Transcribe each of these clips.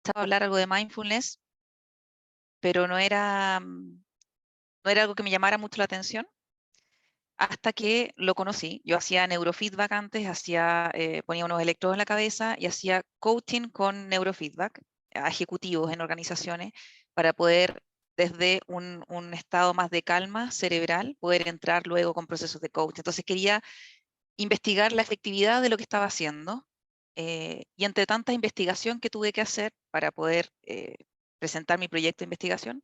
escuchado hablar algo de mindfulness, pero no era algo que me llamara mucho la atención hasta que lo conocí. Yo hacía neurofeedback antes, ponía unos electrodos en la cabeza y hacía coaching con neurofeedback a ejecutivos en organizaciones para poder, desde un estado más de calma cerebral, poder entrar luego con procesos de coaching. Entonces quería investigar la efectividad de lo que estaba haciendo, y entre tanta investigación que tuve que hacer para poder presentar mi proyecto de investigación,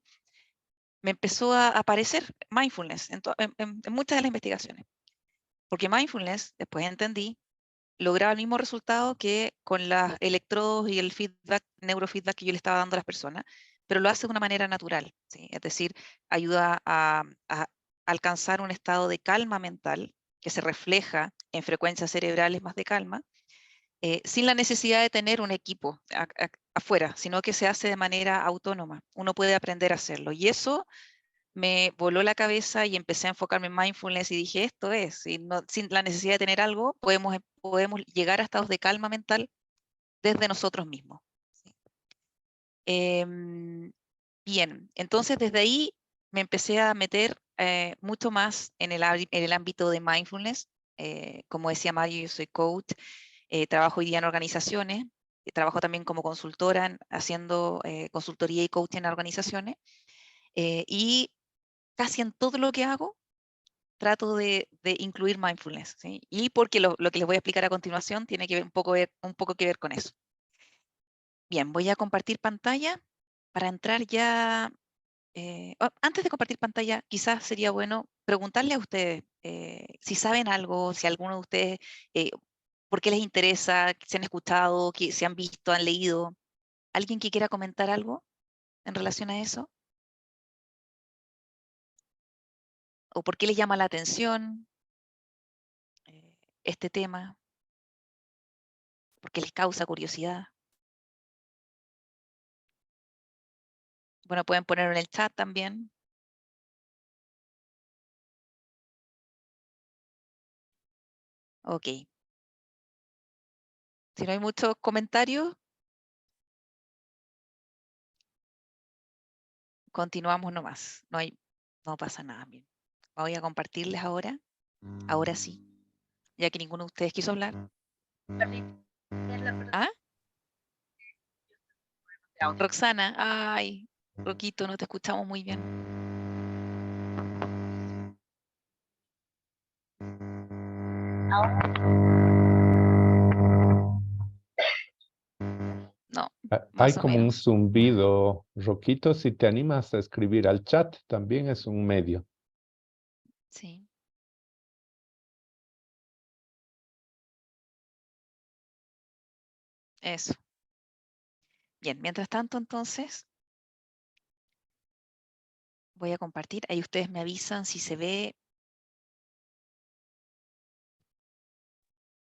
me empezó a aparecer mindfulness en muchas de las investigaciones. Porque mindfulness, después entendí, lograba el mismo resultado que con los electrodos y el feedback, neurofeedback que yo le estaba dando a las personas, pero lo hace de una manera natural, ¿sí? Es decir, ayuda a alcanzar un estado de calma mental que se refleja en frecuencias cerebrales más de calma, sin la necesidad de tener un equipo afuera, sino que se hace de manera autónoma. Uno puede aprender a hacerlo. Y eso me voló la cabeza y empecé a enfocarme en mindfulness y dije, esto es, sin la necesidad de tener algo, podemos llegar a estados de calma mental desde nosotros mismos. ¿Sí? Bien, entonces desde ahí me empecé a meter mucho más en el ámbito de mindfulness. Como decía Mario, yo soy coach, trabajo hoy día en organizaciones, trabajo también como consultora haciendo consultoría y coaching en organizaciones, y casi en todo lo que hago trato de incluir mindfulness, ¿sí? Y porque lo que les voy a explicar a continuación tiene que ver un poco que ver con eso. Bien, voy a compartir pantalla para entrar ya. Antes de compartir pantalla, quizás sería bueno preguntarle a ustedes si saben algo, si alguno de ustedes, eh, por qué les interesa, si han escuchado, si han visto, han leído. ¿Alguien que quiera comentar algo en relación a eso? ¿O por qué les llama la atención este tema? ¿Por qué les causa curiosidad? Bueno, pueden ponerlo en el chat también. Ok. Si no hay muchos comentarios, continuamos nomás. No pasa nada. Bien. Voy a compartirles ahora. Ahora sí. Ya que ninguno de ustedes quiso hablar. ¿Ah? Roxana. Ay, Roquito, no te escuchamos muy bien. No, Hay más o como un menos. zumbido, Roquito, si te animas a escribir al chat, también es un medio. Sí. Eso. Bien, mientras tanto, entonces, voy a compartir. Ahí ustedes me avisan si se ve.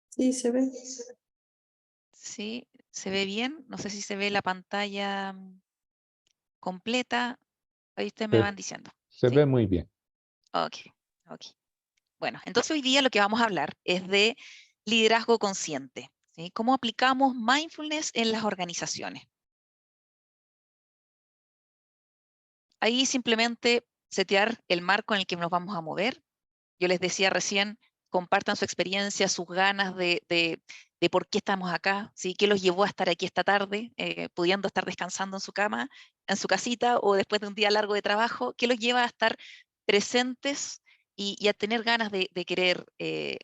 Sí, se ve. Sí, se ve bien. No sé si se ve la pantalla completa. Ahí ustedes me van diciendo. Se ¿Sí? ve muy bien. Ok, ok. Bueno, entonces hoy día lo que vamos a hablar es de liderazgo consciente, ¿sí? ¿Cómo aplicamos mindfulness en las organizaciones? Ahí simplemente setear el marco en el que nos vamos a mover. Yo les decía recién, compartan su experiencia, sus ganas de por qué estamos acá, ¿sí? ¿Qué los llevó a estar aquí esta tarde, pudiendo estar descansando en su cama, en su casita, o después de un día largo de trabajo? ¿Qué los lleva a estar presentes y a tener ganas de querer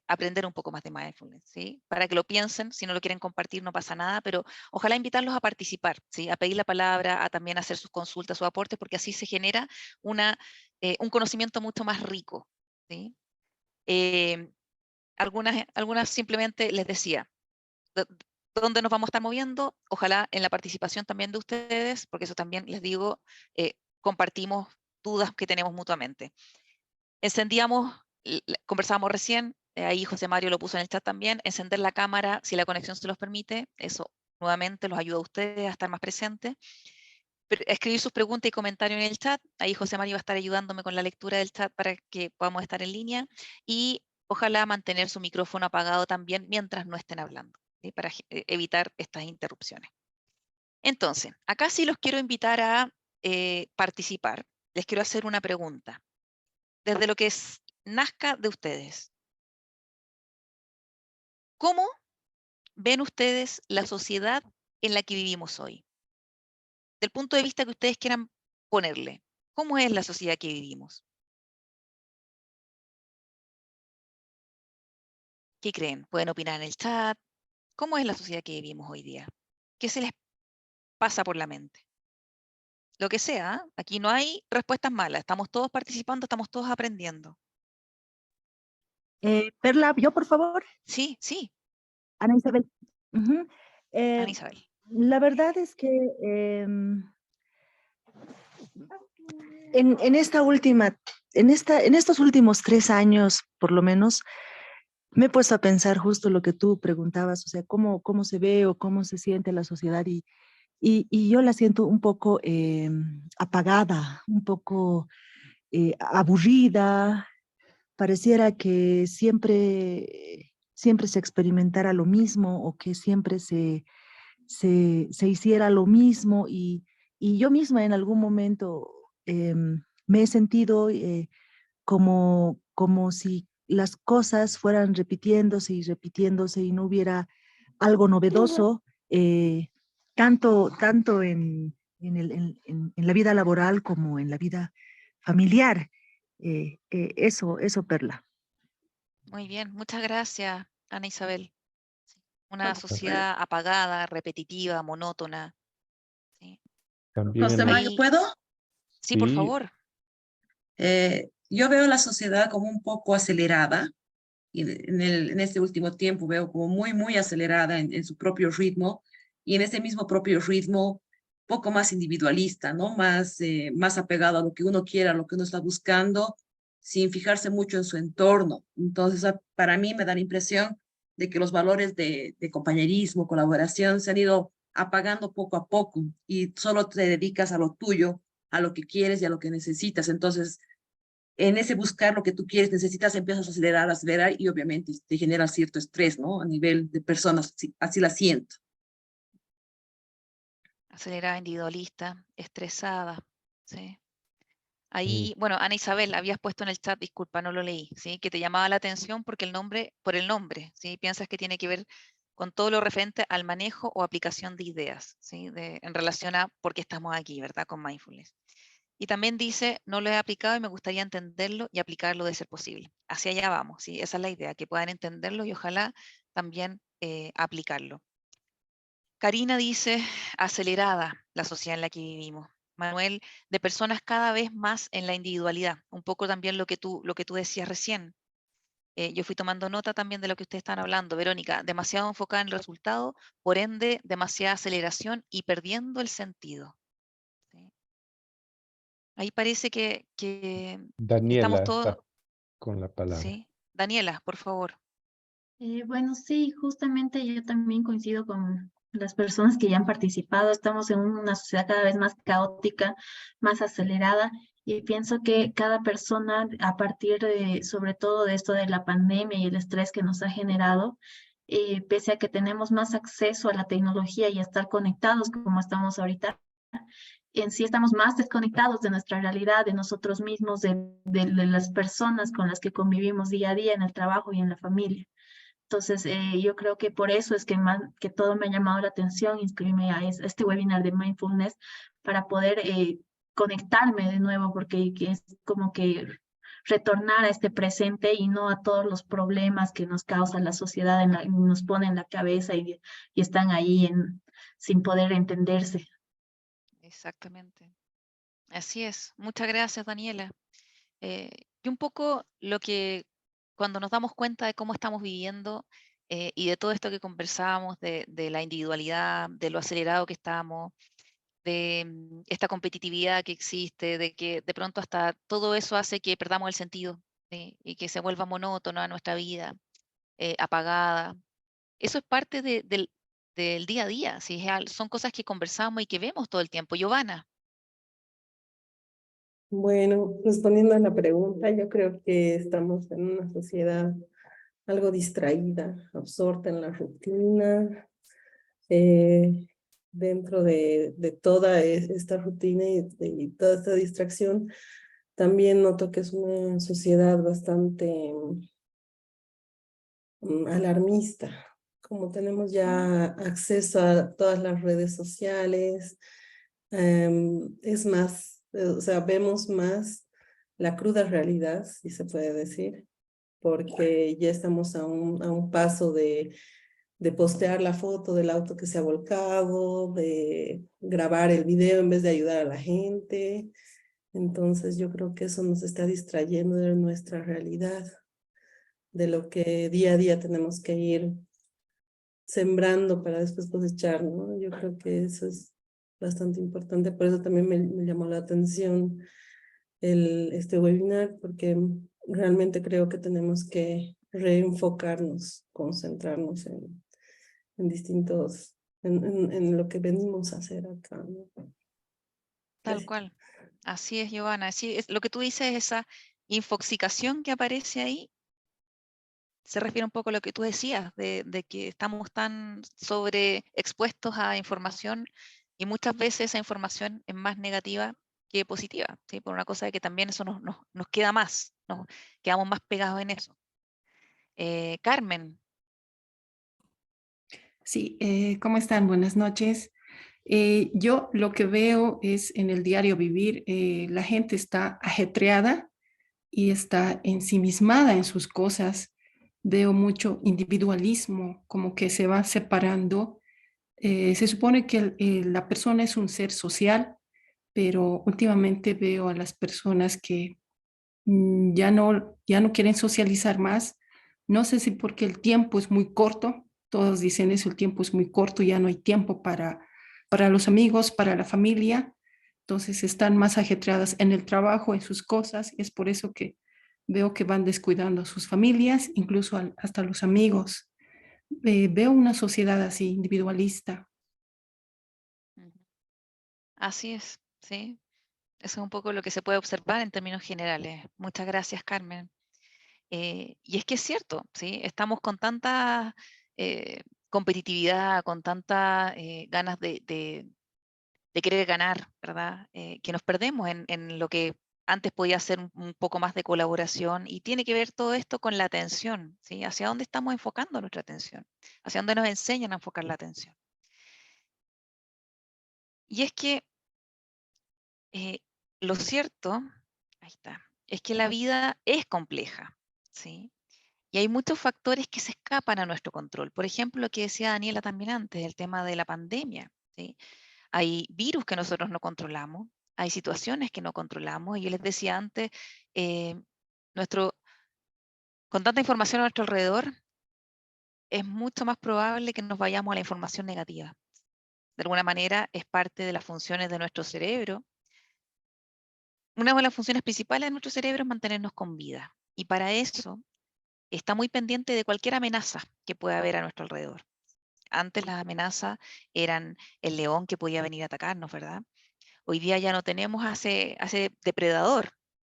aprender un poco más de mindfulness, ¿sí? Para que lo piensen, si no lo quieren compartir no pasa nada, pero ojalá invitarlos a participar, ¿sí? A pedir la palabra, a también hacer sus consultas, sus aportes, porque así se genera un conocimiento mucho más rico, ¿sí? Eh, algunas simplemente les decía, ¿dónde nos vamos a estar moviendo? Ojalá en la participación también de ustedes, porque eso también les digo, compartimos dudas que tenemos mutuamente. Encendíamos, conversábamos recién, ahí José Mario lo puso en el chat también, encender la cámara si la conexión se los permite, eso nuevamente los ayuda a ustedes a estar más presentes. Escribir sus preguntas y comentarios en el chat, ahí José Mario va a estar ayudándome con la lectura del chat para que podamos estar en línea, y ojalá mantener su micrófono apagado también mientras no estén hablando, ¿sí? Para evitar estas interrupciones. Entonces, acá sí los quiero invitar a participar. Les quiero hacer una pregunta. Desde lo que nazca de ustedes. ¿Cómo ven ustedes la sociedad en la que vivimos hoy? Del punto de vista que ustedes quieran ponerle. ¿Cómo es la sociedad que vivimos? ¿Qué creen? Pueden opinar en el chat. ¿Cómo es la sociedad que vivimos hoy día? ¿Qué se les pasa por la mente? Lo que sea, ¿ah? Aquí no hay respuestas malas. Estamos todos participando, estamos todos aprendiendo. Perla, yo por favor. Sí, sí, Ana Isabel. Ujú. Ana Isabel. La verdad es que en esta última, en estos últimos 3 años, por lo menos, me he puesto a pensar justo lo que tú preguntabas, o sea, cómo se ve o cómo se siente la sociedad y yo la siento un poco apagada, un poco aburrida. Pareciera que siempre se experimentara lo mismo o que siempre se hiciera lo mismo y yo misma en algún momento me he sentido como si las cosas fueran repitiéndose y repitiéndose y no hubiera algo novedoso, tanto en la vida laboral como en la vida familiar. Eso, Perla. Muy bien, muchas gracias, Ana Isabel. Sí, una Bueno, sociedad apagada, repetitiva, monótona. Sí. También José Mario, Ahí, ¿puedo? sí, por sí, favor. Yo veo la sociedad como un poco acelerada y en este último tiempo veo como muy acelerada en su propio ritmo y en ese mismo propio ritmo poco más individualista, ¿no? Más apegado a lo que uno quiera, a lo que uno está buscando, sin fijarse mucho en su entorno. Entonces, para mí me da la impresión de que los valores de compañerismo, colaboración se han ido apagando poco a poco y solo te dedicas a lo tuyo, a lo que quieres y a lo que necesitas. Entonces, en ese buscar lo que tú quieres, necesitas, empiezas a acelerar y obviamente te genera cierto estrés, ¿no? A nivel de personas, así la siento. Acelerada, individualista, estresada. Sí. mm, Ahí, bueno, Ana Isabel, habías puesto en el chat, disculpa, no lo leí, ¿sí? Que te llamaba la atención porque por el nombre, ¿sí? Piensas que tiene que ver con todo lo referente al manejo o aplicación de ideas, ¿sí? En relación a por qué estamos aquí, ¿verdad? Con mindfulness. Y también dice, no lo he aplicado y me gustaría entenderlo y aplicarlo de ser posible. Hacia allá vamos, ¿sí? Esa es la idea, que puedan entenderlo y ojalá también aplicarlo. Karina dice, acelerada la sociedad en la que vivimos. Manuel, de personas cada vez más en la individualidad. Un poco también lo que tú decías recién. Yo fui tomando nota también de lo que ustedes están hablando. Verónica, demasiado enfocada en el resultado, por ende, demasiada aceleración y perdiendo el sentido. ¿Sí? Ahí parece que estamos Daniela todos... está con la palabra. ¿Sí? Daniela, por favor. Bueno, sí, justamente yo también coincido con las personas que ya han participado. Estamos en una sociedad cada vez más caótica, más acelerada, y pienso que cada persona, a partir de, sobre todo de esto de la pandemia y el estrés que nos ha generado, pese a que tenemos más acceso a la tecnología y a estar conectados como estamos ahorita, en sí estamos más desconectados de nuestra realidad, de nosotros mismos, de las personas con las que convivimos día a día en el trabajo y en la familia. Entonces, yo creo que por eso es que más que todo me ha llamado la atención inscribirme a este webinar de mindfulness para poder conectarme de nuevo, porque es como que retornar a este presente y no a todos los problemas que nos causa la sociedad, nos pone en la cabeza y están ahí sin poder entenderse. Exactamente. Así es. Muchas gracias, Daniela. Y un poco lo que cuando nos damos cuenta de cómo estamos viviendo y de todo esto que conversábamos, de la individualidad, de lo acelerado que estamos, de esta competitividad que existe, de que de pronto hasta todo eso hace que perdamos el sentido, ¿sí? Y que se vuelva monótona nuestra vida, apagada. Eso es parte del día a día, ¿sí? Son cosas que conversamos y que vemos todo el tiempo. Giovanna. Bueno, respondiendo a la pregunta, yo creo que estamos en una sociedad algo distraída, absorta en la rutina, dentro de toda esta rutina y toda esta distracción, también noto que es una sociedad bastante alarmista. Como tenemos ya acceso a todas las redes sociales, es más, o sea, vemos más la cruda realidad, si se puede decir, porque ya estamos a un paso de postear la foto del auto que se ha volcado, de grabar el video en vez de ayudar a la gente. Entonces yo creo que eso nos está distrayendo de nuestra realidad, de lo que día a día tenemos que ir sembrando para después cosechar, ¿no? Yo creo que eso es bastante importante, por eso también me llamó la atención este webinar, porque realmente creo que tenemos que reenfocarnos, concentrarnos en distintos, en lo que venimos a hacer acá, ¿no? Tal Gracias. cual. Así es, Giovanna. Así es, lo que tú dices, esa infoxicación que aparece ahí, se refiere un poco a lo que tú decías, de que estamos tan sobreexpuestos a información y muchas veces esa información es más negativa que positiva, ¿sí? Por una cosa de que también eso nos queda más, nos quedamos más pegados en eso. Carmen, Sí, ¿cómo están? Buenas noches. Yo lo que veo es en el diario vivir, la gente está ajetreada y está ensimismada en sus cosas. Veo mucho individualismo, como que se va separando. Se supone que la persona es un ser social, pero últimamente veo a las personas que ya no quieren socializar más. No sé si porque el tiempo es muy corto, todos dicen eso, el tiempo es muy corto, ya no hay tiempo para los amigos, para la familia, entonces están más ajetreadas en el trabajo, en sus cosas, y es por eso que veo que van descuidando a sus familias, incluso hasta los amigos. Veo una sociedad así, individualista. ujú, así es, ¿sí? Eso es un poco lo que se puede observar en términos generales. Muchas gracias, Carmen. Y es que es cierto, ¿sí? Estamos con tanta competitividad, con tantas ganas de querer ganar, ¿verdad? Que nos perdemos en lo que antes podía ser un poco más de colaboración y tiene que ver todo esto con la atención, ¿sí? Hacia dónde estamos enfocando nuestra atención, hacia dónde nos enseñan a enfocar la atención. Y es que eh, lo cierto, ahí está, es que la vida es compleja, ¿sí? Y hay muchos factores que se escapan a nuestro control. Por ejemplo, lo que decía Daniela también antes, el tema de la pandemia, ¿sí? Hay virus que nosotros no controlamos, hay situaciones que no controlamos, y yo les decía antes, eh, nuestro, con tanta información a nuestro alrededor, es mucho más probable que nos vayamos a la información negativa. De alguna manera es parte de las funciones de nuestro cerebro. Una de las funciones principales de nuestro cerebro es mantenernos con vida, y para eso está muy pendiente de cualquier amenaza que pueda haber a nuestro alrededor. Antes las amenazas eran el león que podía venir a atacarnos, ¿verdad? Hoy día ya no tenemos a ese depredador,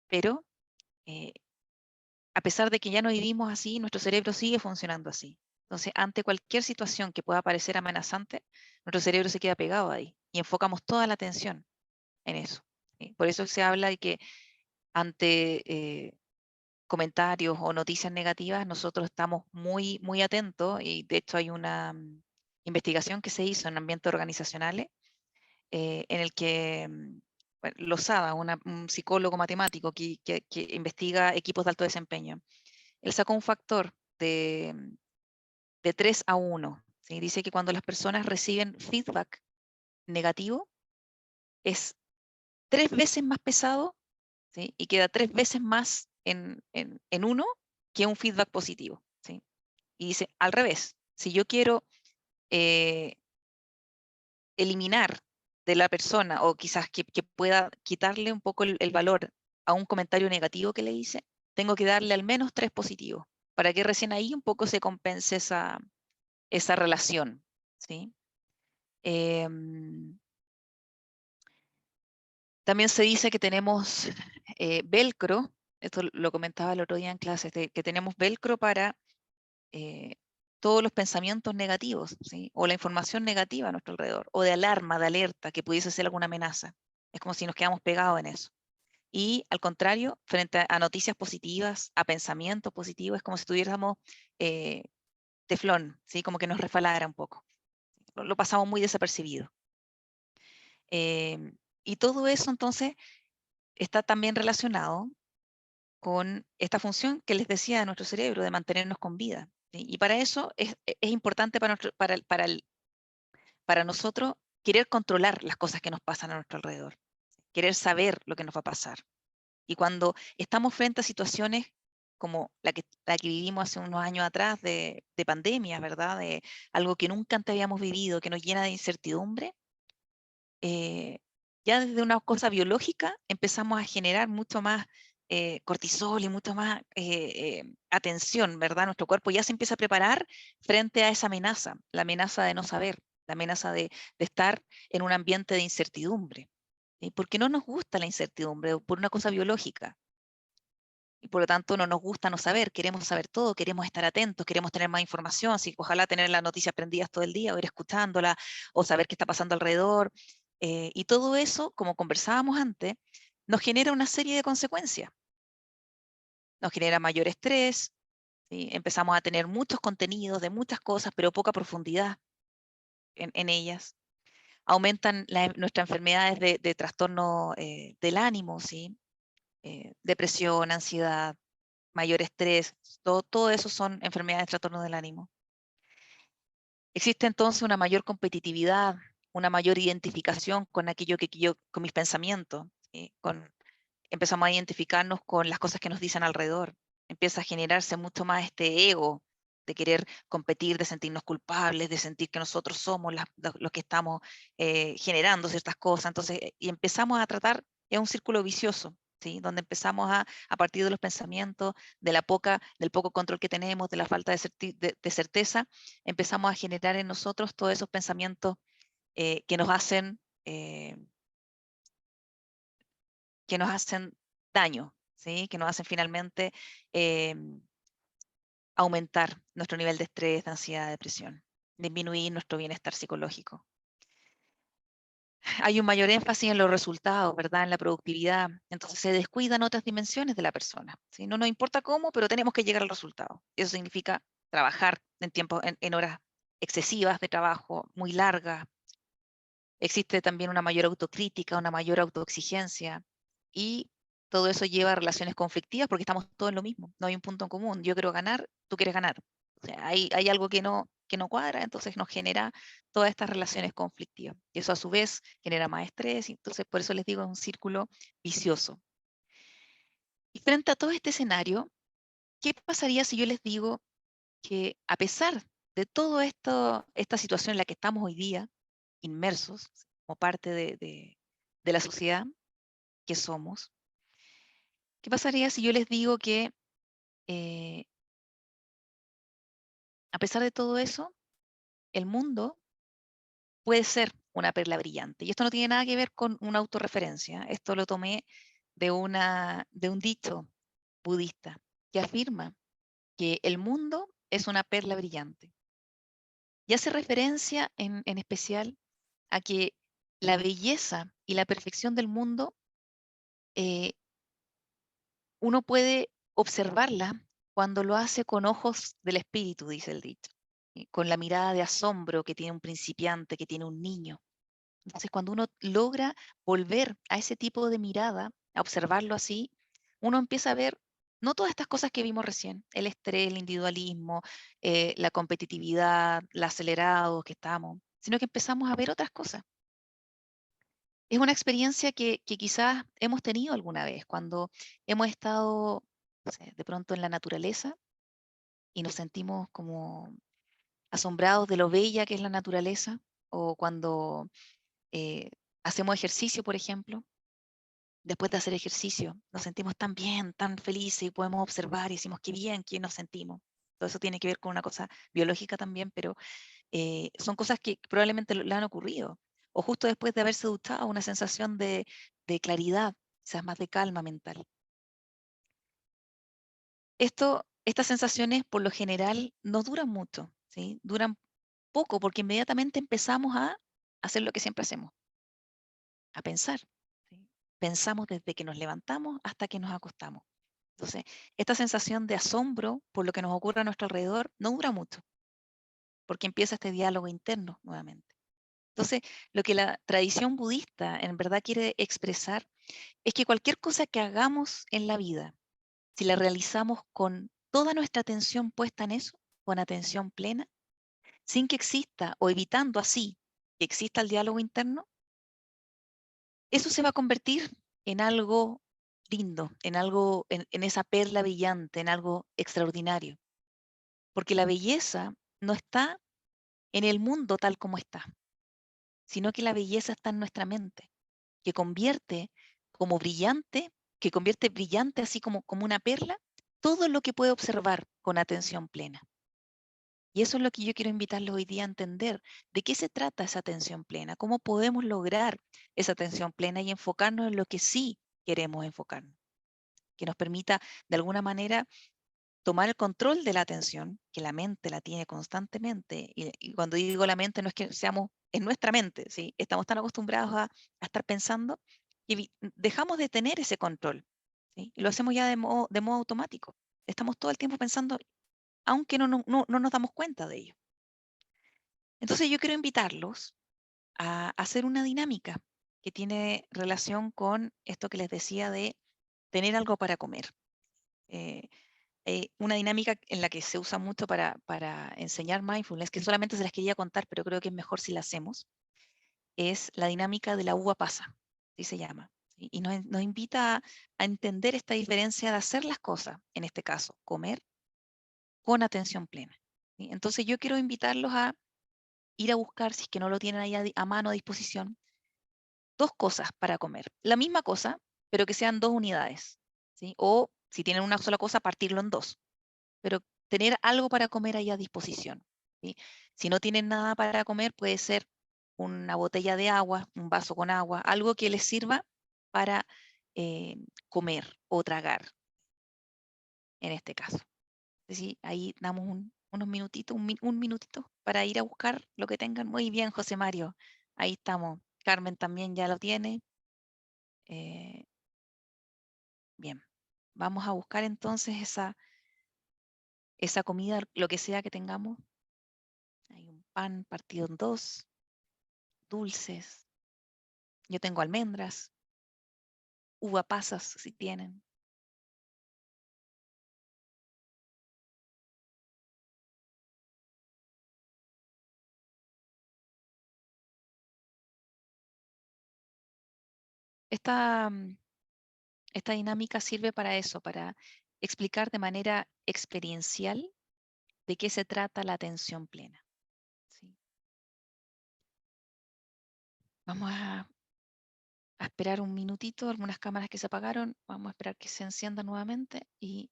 pero eh, a pesar de que ya no vivimos así, nuestro cerebro sigue funcionando así. Entonces, ante cualquier situación que pueda parecer amenazante, nuestro cerebro se queda pegado ahí y enfocamos toda la atención en eso. ¿Sí? Por eso se habla de que ante comentarios o noticias negativas, nosotros estamos muy, muy atentos, y de hecho hay una investigación que se hizo en ambientes organizacionales en el que bueno, Lozada, un psicólogo matemático que investiga equipos de alto desempeño, él sacó un factor de 3 a 1. ¿Sí? Dice que cuando las personas reciben feedback negativo, es 3 veces más pesado, ¿sí? Y queda 3 veces más en uno que un feedback positivo. ¿Sí? Y dice, al revés, si yo quiero eh, eliminar de la persona o quizás que pueda quitarle un poco el valor a un comentario negativo que le hice, tengo que darle al menos 3 positivos para que recién ahí un poco se compense esa relación. ¿Sí? También se dice que tenemos velcro, esto lo comentaba el otro día en clases, que tenemos velcro para todos los pensamientos negativos, ¿sí? O la información negativa a nuestro alrededor, o de alarma, de alerta, que pudiese ser alguna amenaza. Es como si nos quedamos pegados en eso. Y al contrario, frente a noticias positivas, a pensamientos positivos, es como si tuviéramos teflón, ¿sí? Como que nos resbalara un poco. Lo pasamos muy desapercibido. Y todo eso entonces está también relacionado con esta función que les decía de nuestro cerebro, de mantenernos con vida, ¿sí? Y para eso es importante para nosotros querer controlar las cosas que nos pasan a nuestro alrededor, querer saber lo que nos va a pasar. Y cuando estamos frente a situaciones como la que vivimos hace unos años atrás de pandemia, ¿verdad? De algo que nunca antes habíamos vivido, que nos llena de incertidumbre, ya desde una cosa biológica empezamos a generar mucho más cortisol y mucho más atención, ¿verdad? Nuestro cuerpo ya se empieza a preparar frente a esa amenaza, la amenaza de no saber, la amenaza de estar en un ambiente de incertidumbre. ¿Sí? Porque no nos gusta la incertidumbre por una cosa biológica. Y por lo tanto no nos gusta no saber, queremos saber todo, queremos estar atentos, queremos tener más información, así, ojalá tener las noticias prendidas todo el día, o ir escuchándola, o saber qué está pasando alrededor. Y todo eso, como conversábamos antes, nos genera una serie de consecuencias. Nos genera mayor estrés, ¿sí? Empezamos a tener muchos contenidos de muchas cosas, pero poca profundidad en ellas. Aumentan nuestras enfermedades de trastorno del ánimo, ¿sí? Depresión, ansiedad, mayor estrés, todo eso son enfermedades de trastorno del ánimo. Existe entonces una mayor competitividad, una mayor identificación con aquello que yo, con mis pensamientos, ¿sí? Empezamos a identificarnos con las cosas que nos dicen alrededor. Empieza a generarse mucho más este ego de querer competir, de sentirnos culpables, de sentir que nosotros somos los que estamos generando ciertas cosas. Entonces, y empezamos a tratar, es un círculo vicioso, ¿sí? Donde empezamos a partir de los pensamientos, del poco control que tenemos, de la falta de certeza, empezamos a generar en nosotros todos esos pensamientos que nos hacen daño, ¿sí? Que nos hacen finalmente aumentar nuestro nivel de estrés, de ansiedad, de depresión, disminuir nuestro bienestar psicológico. Hay un mayor énfasis en los resultados, ¿verdad? En la productividad. Entonces se descuidan otras dimensiones de la persona, ¿sí? No nos importa cómo, pero tenemos que llegar al resultado. Eso significa trabajar en horas excesivas de trabajo, muy largas. Existe también una mayor autocrítica, una mayor autoexigencia, y todo eso lleva a relaciones conflictivas porque estamos todos en lo mismo, no hay un punto en común. Yo quiero ganar, tú quieres ganar. O sea, hay algo que no cuadra, entonces nos genera todas estas relaciones conflictivas. Y eso a su vez genera más estrés, y entonces por eso les digo, es un círculo vicioso. Y frente a todo este escenario, ¿qué pasaría si yo les digo que a pesar de todo esto, esta situación en la que estamos hoy día, inmersos como parte de la sociedad que somos, qué pasaría si yo les digo que a pesar de todo eso, el mundo puede ser una perla brillante? Y esto no tiene nada que ver con una autorreferencia, esto lo tomé de un dicho budista que afirma que el mundo es una perla brillante. Y hace referencia en especial a que la belleza y la perfección del mundo eh, uno puede observarla cuando lo hace con ojos del espíritu, dice el dicho, ¿sí? Con la mirada de asombro que tiene un principiante, que tiene un niño. Entonces, cuando uno logra volver a ese tipo de mirada, a observarlo así, uno empieza a ver no todas estas cosas que vimos recién, el estrés, el individualismo, la competitividad, el acelerado que estamos, sino que empezamos a ver otras cosas. Es una experiencia que quizás hemos tenido alguna vez, cuando hemos estado, no sé, de pronto en la naturaleza y nos sentimos como asombrados de lo bella que es la naturaleza, o cuando eh, hacemos ejercicio, por ejemplo. Después de hacer ejercicio, nos sentimos tan bien, tan felices, y podemos observar y decimos qué bien que nos sentimos. Todo eso tiene que ver con una cosa biológica también, pero son cosas que probablemente le han ocurrido. O justo después de haberse duchado, una sensación de claridad, quizás más de calma mental. Estas sensaciones por lo general no duran mucho, ¿sí? Duran poco porque inmediatamente empezamos a hacer lo que siempre hacemos, a pensar. ¿Sí? Pensamos desde que nos levantamos hasta que nos acostamos. Entonces, esta sensación de asombro por lo que nos ocurre a nuestro alrededor no dura mucho, porque empieza este diálogo interno nuevamente. Entonces, lo que la tradición budista en verdad quiere expresar es que cualquier cosa que hagamos en la vida, si la realizamos con toda nuestra atención puesta en eso, con atención plena, sin que exista o evitando así que exista el diálogo interno, eso se va a convertir en algo lindo, en algo, en esa perla brillante, en algo extraordinario. Porque la belleza no está en el mundo tal como está, sino que la belleza está en nuestra mente, que convierte como brillante, que convierte brillante así como una perla, todo lo que puede observar con atención plena. Y eso es lo que yo quiero invitarlos hoy día a entender. ¿De qué se trata esa atención plena? ¿Cómo podemos lograr esa atención plena y enfocarnos en lo que sí queremos enfocarnos? Que nos permita, de alguna manera, tomar el control de la atención, que la mente la tiene constantemente. Y cuando digo la mente, no es que seamos en nuestra mente, ¿sí? Estamos tan acostumbrados a estar pensando y dejamos de tener ese control, ¿sí? Y lo hacemos ya de modo automático. Estamos todo el tiempo pensando, aunque no nos damos cuenta de ello. Entonces yo quiero invitarlos a hacer una dinámica que tiene relación con esto que les decía de tener algo para comer. Una dinámica en la que se usa mucho para enseñar mindfulness, que solamente se las quería contar, pero creo que es mejor si la hacemos, es la dinámica de la uva pasa, así se llama. ¿Sí? Y nos invita a entender esta diferencia de hacer las cosas, en este caso, comer con atención plena. ¿Sí? Entonces yo quiero invitarlos a ir a buscar, si es que no lo tienen ahí a mano a disposición, 2 cosas para comer. La misma cosa, pero que sean 2 unidades. ¿Sí? O si tienen una sola cosa, partirlo en 2. Pero tener algo para comer ahí a disposición. ¿Sí? Si no tienen nada para comer, puede ser una botella de agua, un vaso con agua, algo que les sirva para comer o tragar, en este caso. ¿Sí? Ahí damos unos minutitos, un minutito para ir a buscar lo que tengan. Muy bien, José Mario. Ahí estamos. Carmen también ya lo tiene. Bien. Vamos a buscar entonces esa comida, lo que sea que tengamos. Hay un pan partido en 2, dulces. Yo tengo almendras, uva pasas si tienen. Esta, esta dinámica sirve para eso, para explicar de manera experiencial de qué se trata la atención plena. ¿Sí? Vamos a esperar un minutito, algunas cámaras que se apagaron, vamos a esperar que se enciendan nuevamente y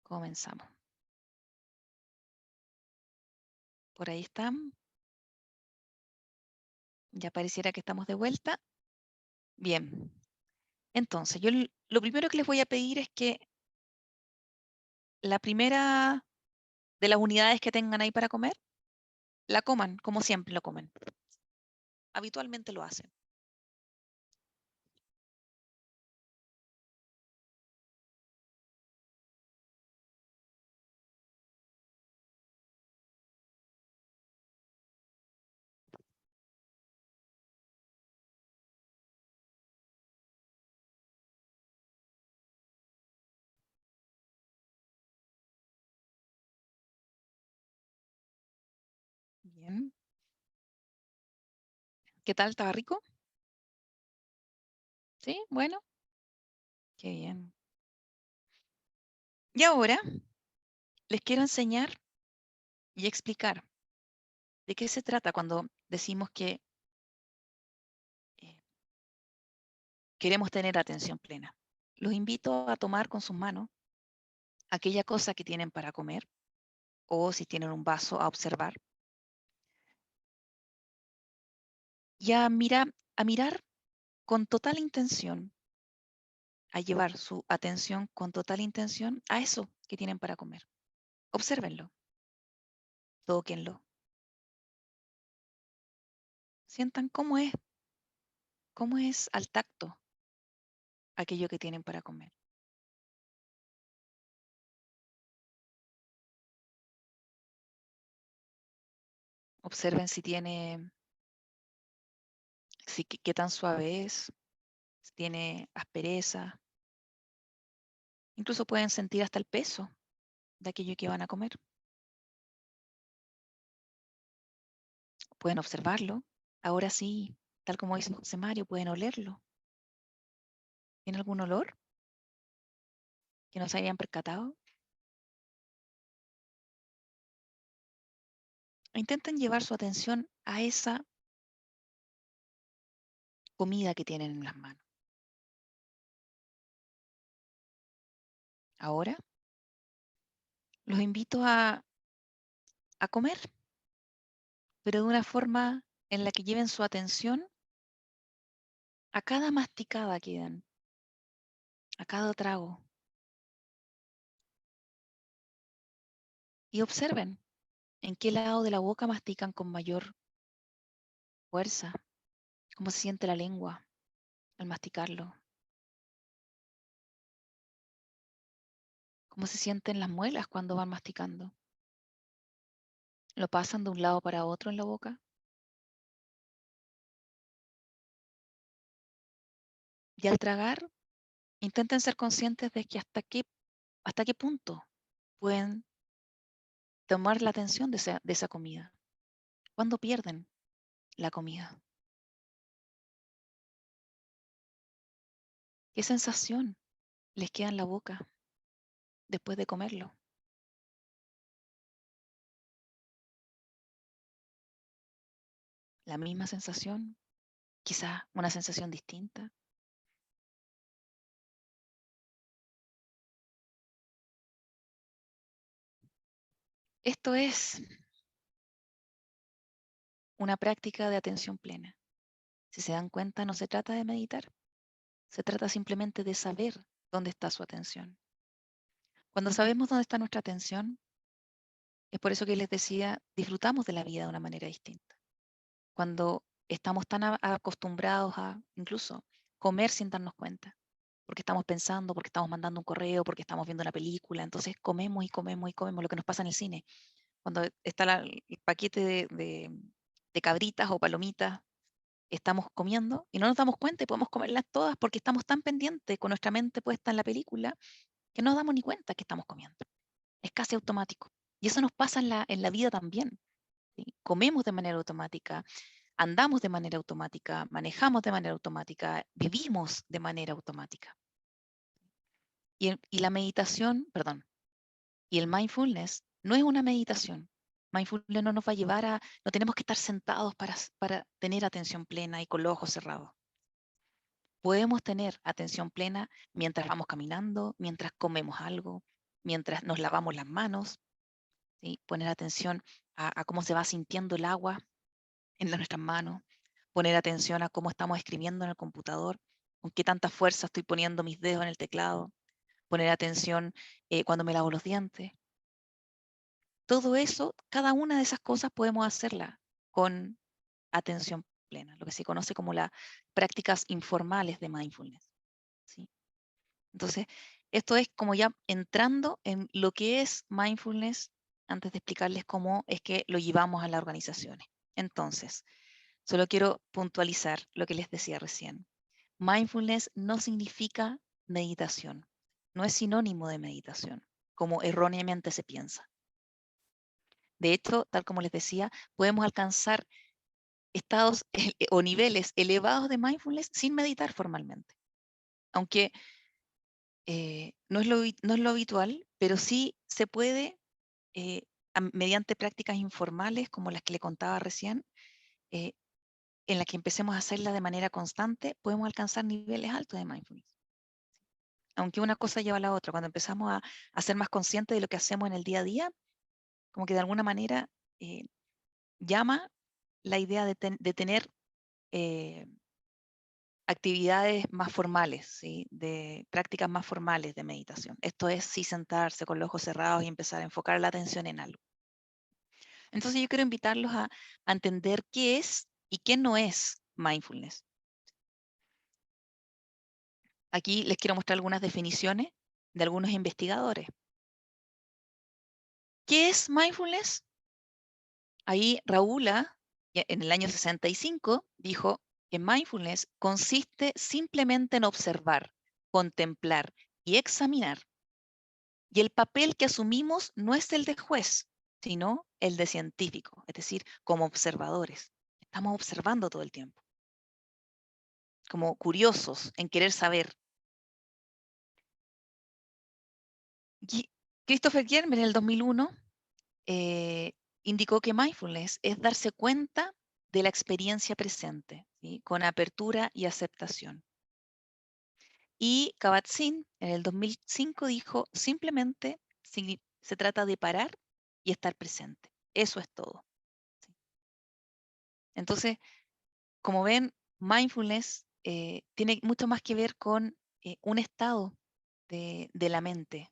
comenzamos. Por ahí están. Ya pareciera que estamos de vuelta. Bien. Entonces, yo lo primero que les voy a pedir es que la primera de las unidades que tengan ahí para comer, la coman, como siempre lo comen. Habitualmente lo hacen. Bien. ¿Qué tal? ¿Estaba rico? ¿Sí? Bueno. Qué bien. Y ahora les quiero enseñar y explicar de qué se trata cuando decimos que eh, queremos tener atención plena. Los invito a tomar con sus manos aquella cosa que tienen para comer o si tienen un vaso a observar y a mirar con total intención, a llevar su atención con total intención a eso que tienen para comer. Obsérvenlo, tóquenlo. Sientan cómo es al tacto aquello que tienen para comer. Observen si tiene, qué tan suave es, si tiene aspereza. Incluso pueden sentir hasta el peso de aquello que van a comer. Pueden observarlo. Ahora sí, tal como dice José Mario, pueden olerlo. ¿Tiene algún olor que no se hayan percatado? Intenten llevar su atención a esa comida que tienen en las manos. Ahora los invito a comer, pero de una forma en la que lleven su atención a cada masticada que dan, a cada trago. Y observen en qué lado de la boca mastican con mayor fuerza, cómo se siente la lengua al masticarlo, cómo se sienten las muelas cuando van masticando. ¿Lo pasan de un lado para otro en la boca? Y al tragar, intenten ser conscientes de que hasta qué punto pueden tomar la atención de esa comida. ¿Cuándo pierden la comida? ¿Qué sensación les queda en la boca después de comerlo? ¿La misma sensación? ¿Quizá una sensación distinta? Esto es una práctica de atención plena. Si se dan cuenta, no se trata de meditar, se trata simplemente de saber dónde está su atención. Cuando sabemos dónde está nuestra atención, es por eso que les decía, disfrutamos de la vida de una manera distinta. Cuando estamos tan acostumbrados a incluso comer sin darnos cuenta, porque estamos pensando, porque estamos mandando un correo, porque estamos viendo una película, entonces comemos y comemos y comemos, lo que nos pasa en el cine. Cuando está el paquete de cabritas o palomitas, estamos comiendo y no nos damos cuenta y podemos comerlas todas porque estamos tan pendientes con nuestra mente puesta en la película que no nos damos ni cuenta que estamos comiendo. Es casi automático. Y eso nos pasa en la vida también. ¿Sí? Comemos de manera automática, andamos de manera automática, manejamos de manera automática, vivimos de manera automática. Y la meditación, perdón, y el mindfulness no es una meditación. Mindfulness no nos va a llevar no tenemos que estar sentados para tener atención plena y con los ojos cerrados. Podemos tener atención plena mientras vamos caminando, mientras comemos algo, mientras nos lavamos las manos, ¿sí? Poner atención a cómo se va sintiendo el agua en nuestras manos, poner atención a cómo estamos escribiendo en el computador, con qué tanta fuerza estoy poniendo mis dedos en el teclado, poner atención cuando me lavo los dientes. Todo eso, cada una de esas cosas podemos hacerla con atención plena, lo que se conoce como las prácticas informales de mindfulness, ¿sí? Entonces, esto es como ya entrando en lo que es mindfulness, antes de explicarles cómo es que lo llevamos a las organizaciones. Entonces, solo quiero puntualizar lo que les decía recién. Mindfulness no significa meditación, no es sinónimo de meditación, como erróneamente se piensa. De hecho, tal como les decía, podemos alcanzar estados o niveles elevados de mindfulness sin meditar formalmente. Aunque no es lo habitual, pero sí se puede, mediante prácticas informales como las que le contaba recién, en las que empecemos a hacerla de manera constante, podemos alcanzar niveles altos de mindfulness. Aunque una cosa lleva a la otra, cuando empezamos a ser más conscientes de lo que hacemos en el día a día, como que de alguna manera llama la idea de tener actividades más formales, ¿sí? De prácticas más formales de meditación. Esto es sí sentarse con los ojos cerrados y empezar a enfocar la atención en algo. Entonces yo quiero invitarlos a entender qué es y qué no es mindfulness. Aquí les quiero mostrar algunas definiciones de algunos investigadores. ¿Qué es mindfulness? Ahí Raúla, en el año 65, dijo que mindfulness consiste simplemente en observar, contemplar y examinar. Y el papel que asumimos no es el de juez, sino el de científico, es decir, como observadores. Estamos observando todo el tiempo, como curiosos en querer saber. Y Christopher Germer en el 2001 indicó que mindfulness es darse cuenta de la experiencia presente, ¿sí? Con apertura y aceptación. Y Kabat-Zinn en el 2005 dijo, simplemente se trata de parar y estar presente. Eso es todo. ¿Sí? Entonces, como ven, mindfulness tiene mucho más que ver con un estado de la mente,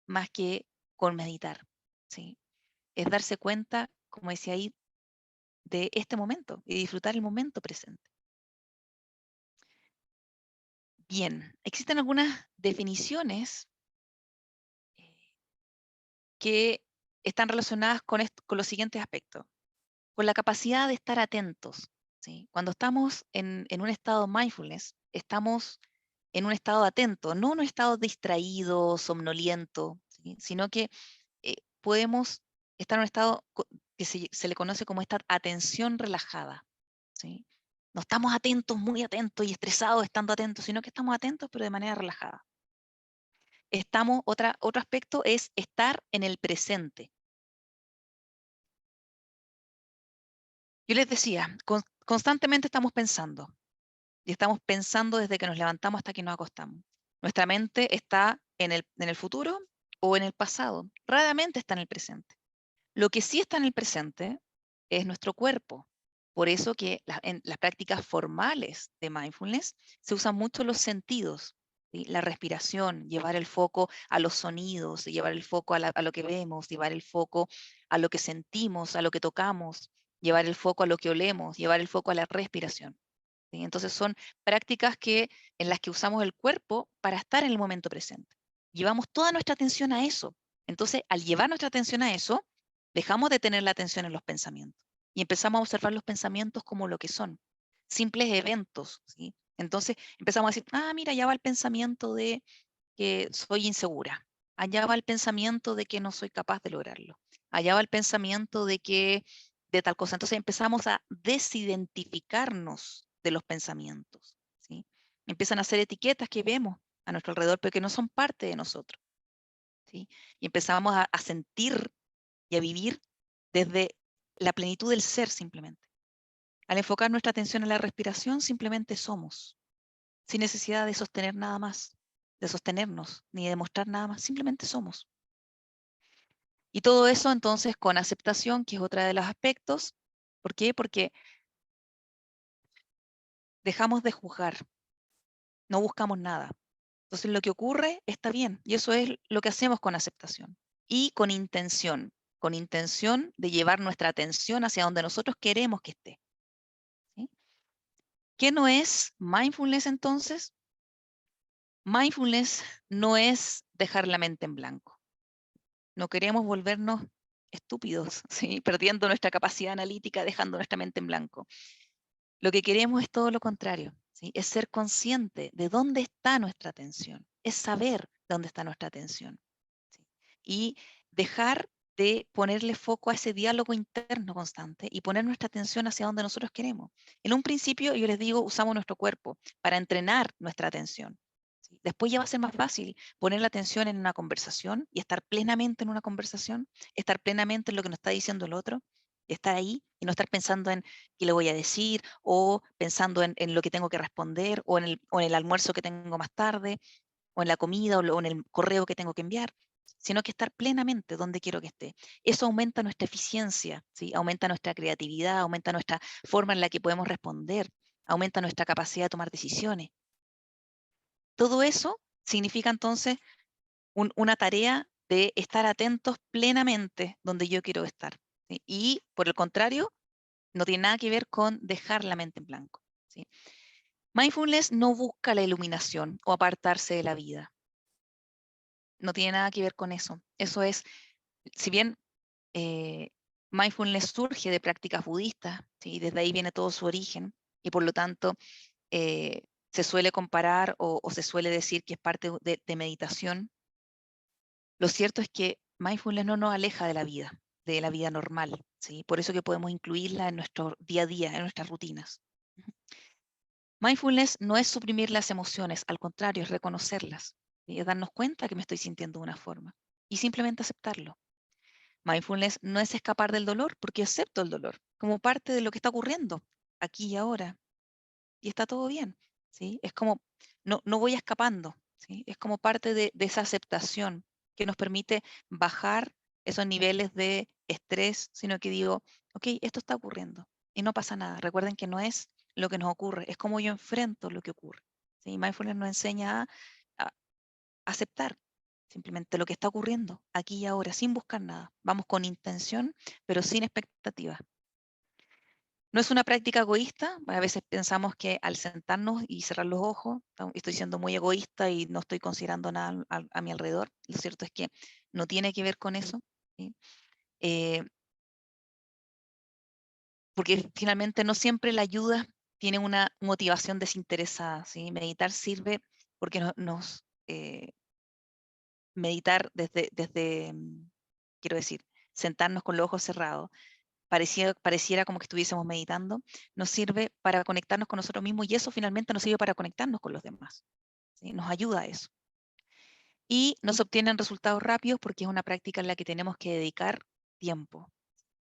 más que con meditar. ¿Sí? Es darse cuenta, como decía ahí, de este momento y disfrutar el momento presente. Bien, existen algunas definiciones que están relacionadas con los siguientes aspectos. Con la capacidad de estar atentos. ¿Sí? Cuando estamos en un estado mindfulness, estamos en un estado atento, no en un estado distraído, somnoliento, ¿sí? Sino que podemos estar en un estado que se le conoce como esta atención relajada. ¿Sí? No estamos atentos, muy atentos y estresados estando atentos, sino que estamos atentos pero de manera relajada. Otro aspecto es estar en el presente. Yo les decía, constantemente estamos pensando, y estamos pensando desde que nos levantamos hasta que nos acostamos. Nuestra mente está en el futuro o en el pasado, raramente está en el presente. Lo que sí está en el presente es nuestro cuerpo. Por eso que en las prácticas formales de mindfulness se usan mucho los sentidos, ¿sí? La respiración, llevar el foco a los sonidos, llevar el foco a lo que vemos, llevar el foco a lo que sentimos, a lo que tocamos, llevar el foco a lo que olemos, llevar el foco a la respiración. ¿Sí? Entonces son prácticas en las que usamos el cuerpo para estar en el momento presente. Llevamos toda nuestra atención a eso. Entonces, al llevar nuestra atención a eso, dejamos de tener la atención en los pensamientos y empezamos a observar los pensamientos como lo que son, simples eventos. ¿Sí? Entonces empezamos a decir, mira, ya va el pensamiento de que soy insegura, allá va el pensamiento de que no soy capaz de lograrlo, allá va el pensamiento de tal cosa. Entonces empezamos a desidentificarnos de los pensamientos. ¿Sí? Empiezan a ser etiquetas que vemos a nuestro alrededor, pero que no son parte de nosotros. ¿Sí? Y empezamos a sentir y a vivir desde la plenitud del ser simplemente. Al enfocar nuestra atención en la respiración, simplemente somos, sin necesidad de sostener nada más, de sostenernos, ni de demostrar nada más, simplemente somos. Y todo eso entonces con aceptación, que es otro de los aspectos. ¿Por qué? Porque dejamos de juzgar, no buscamos nada. Entonces lo que ocurre está bien, y eso es lo que hacemos con aceptación. Y con intención de llevar nuestra atención hacia donde nosotros queremos que esté. ¿Sí? ¿Qué no es mindfulness entonces? Mindfulness no es dejar la mente en blanco. No queremos volvernos estúpidos, ¿sí? Perdiendo nuestra capacidad analítica, dejando nuestra mente en blanco. Lo que queremos es todo lo contrario, ¿sí? Es ser consciente de dónde está nuestra atención, es saber dónde está nuestra atención. ¿Sí? Y dejar de ponerle foco a ese diálogo interno constante y poner nuestra atención hacia donde nosotros queremos. En un principio, yo les digo, usamos nuestro cuerpo para entrenar nuestra atención. ¿Sí? Después ya va a ser más fácil poner la atención en una conversación y estar plenamente en una conversación, estar plenamente en lo que nos está diciendo el otro, estar ahí y no estar pensando en qué le voy a decir o pensando en lo que tengo que responder o en el almuerzo que tengo más tarde o en la comida o en el correo que tengo que enviar, sino que estar plenamente donde quiero que esté. Eso aumenta nuestra eficiencia, ¿sí? Aumenta nuestra creatividad, aumenta nuestra forma en la que podemos responder, aumenta nuestra capacidad de tomar decisiones. Todo eso significa entonces una tarea de estar atentos plenamente donde yo quiero estar, ¿sí? Y por el contrario, no tiene nada que ver con dejar la mente en blanco, ¿sí? Mindfulness no busca la iluminación o apartarse de la vida. No tiene nada que ver con eso. Eso es, si bien mindfulness surge de prácticas budistas, ¿sí? Desde ahí viene todo su origen, y por lo tanto se suele comparar o se suele decir que es parte de meditación. Lo cierto es que mindfulness no nos aleja de la vida normal, ¿sí? Por eso que podemos incluirla en nuestro día a día, en nuestras rutinas. Mindfulness no es suprimir las emociones, al contrario, es reconocerlas, ¿sí? Es darnos cuenta que me estoy sintiendo de una forma y simplemente aceptarlo. Mindfulness no es escapar del dolor, porque acepto el dolor como parte de lo que está ocurriendo aquí y ahora, y está todo bien, ¿sí? Es como, no voy escapando, ¿sí? Es como parte de esa aceptación que nos permite bajar esos niveles de estrés, sino que digo, ok, esto está ocurriendo y no pasa nada. Recuerden que no es lo que nos ocurre, es como yo enfrento lo que ocurre, ¿sí? Mindfulness nos enseña a aceptar simplemente lo que está ocurriendo aquí y ahora, sin buscar nada. Vamos con intención, pero sin expectativa. No es una práctica egoísta, a veces pensamos que al sentarnos y cerrar los ojos, estoy siendo muy egoísta y no estoy considerando nada a mi alrededor. Lo cierto es que no tiene que ver con eso, ¿sí? Porque finalmente no siempre la ayuda tiene una motivación desinteresada, ¿sí? Meditar sirve porque meditar quiero decir, sentarnos con los ojos cerrados, pareciera como que estuviésemos meditando, nos sirve para conectarnos con nosotros mismos y eso finalmente nos sirve para conectarnos con los demás, ¿sí? Nos ayuda a eso. Y nos obtienen resultados rápidos porque es una práctica en la que tenemos que dedicar tiempo.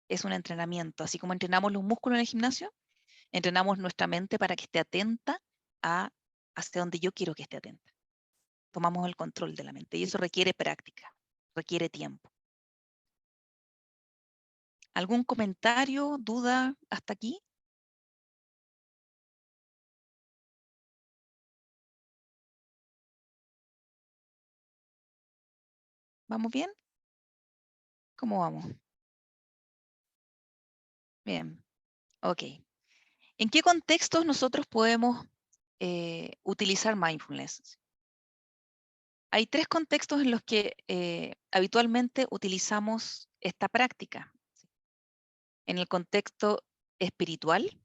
Es un entrenamiento, así como entrenamos los músculos en el gimnasio, entrenamos nuestra mente para que esté atenta hacia donde yo quiero que esté atenta. Tomamos el control de la mente y eso requiere práctica, requiere tiempo. ¿Algún comentario, duda hasta aquí? ¿Vamos bien? ¿Cómo vamos? Bien, ok. ¿En qué contextos nosotros podemos utilizar mindfulness? Hay tres contextos en los que habitualmente utilizamos esta práctica. En el contexto espiritual,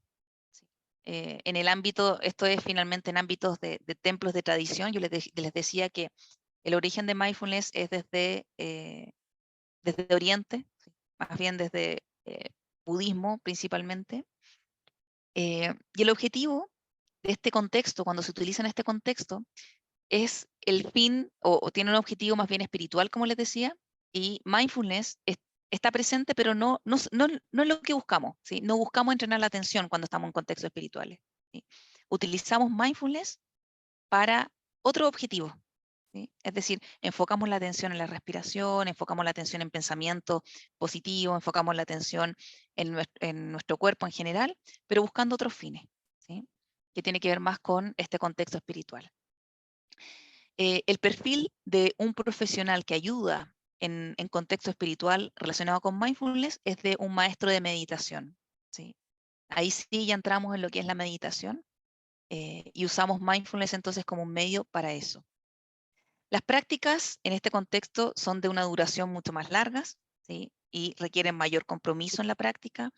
en el ámbito, esto es finalmente en ámbitos de templos de tradición, yo les decía que el origen de mindfulness es desde Oriente, más bien desde budismo principalmente, y el objetivo de este contexto, cuando se utiliza en este contexto, es el fin, o tiene un objetivo más bien espiritual, como les decía, y mindfulness está presente, pero no es lo que buscamos, ¿sí? No buscamos entrenar la atención cuando estamos en contextos espirituales, ¿sí? Utilizamos mindfulness para otro objetivo, ¿sí? Es decir, enfocamos la atención en la respiración, enfocamos la atención en pensamiento positivo, enfocamos la atención en nuestro cuerpo en general, pero buscando otros fines, ¿sí? Que tiene que ver más con este contexto espiritual. El perfil de un profesional que ayuda en contexto espiritual relacionado con mindfulness es de un maestro de meditación, ¿sí? Ahí sí ya entramos en lo que es la meditación y usamos mindfulness entonces como un medio para eso. Las prácticas en este contexto son de una duración mucho más largas, ¿sí? Y requieren mayor compromiso en la práctica.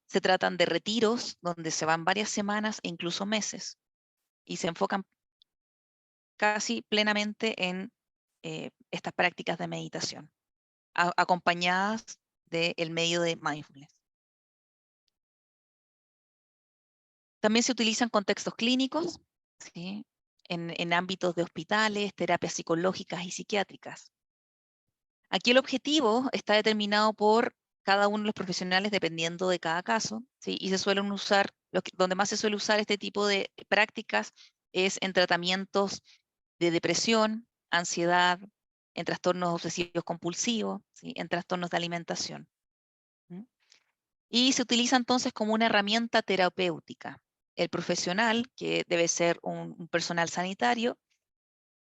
Se tratan de retiros donde se van varias semanas e incluso meses y se enfocan casi plenamente en estas prácticas de meditación, acompañadas del medio de mindfulness. También se utilizan contextos clínicos, ¿sí? En ámbitos de hospitales, terapias psicológicas y psiquiátricas. Aquí el objetivo está determinado por cada uno de los profesionales dependiendo de cada caso, ¿sí? Y se suelen usar, donde más se suele usar este tipo de prácticas es en tratamientos de depresión, ansiedad, en trastornos obsesivos compulsivos, ¿sí? En trastornos de alimentación. ¿Mm? Y se utiliza entonces como una herramienta terapéutica, el profesional, que debe ser un personal sanitario,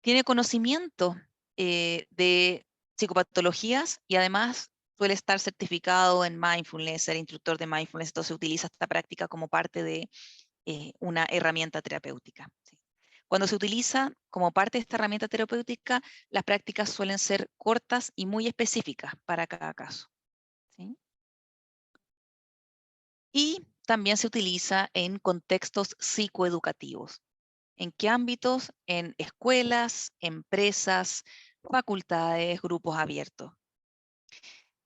tiene conocimiento de psicopatologías y además suele estar certificado en mindfulness, ser instructor de mindfulness, entonces utiliza esta práctica como parte de una herramienta terapéutica. ¿Sí? Cuando se utiliza como parte de esta herramienta terapéutica, las prácticas suelen ser cortas y muy específicas para cada caso. ¿Sí? Y también se utiliza en contextos psicoeducativos. ¿En qué ámbitos? En escuelas, empresas, facultades, grupos abiertos.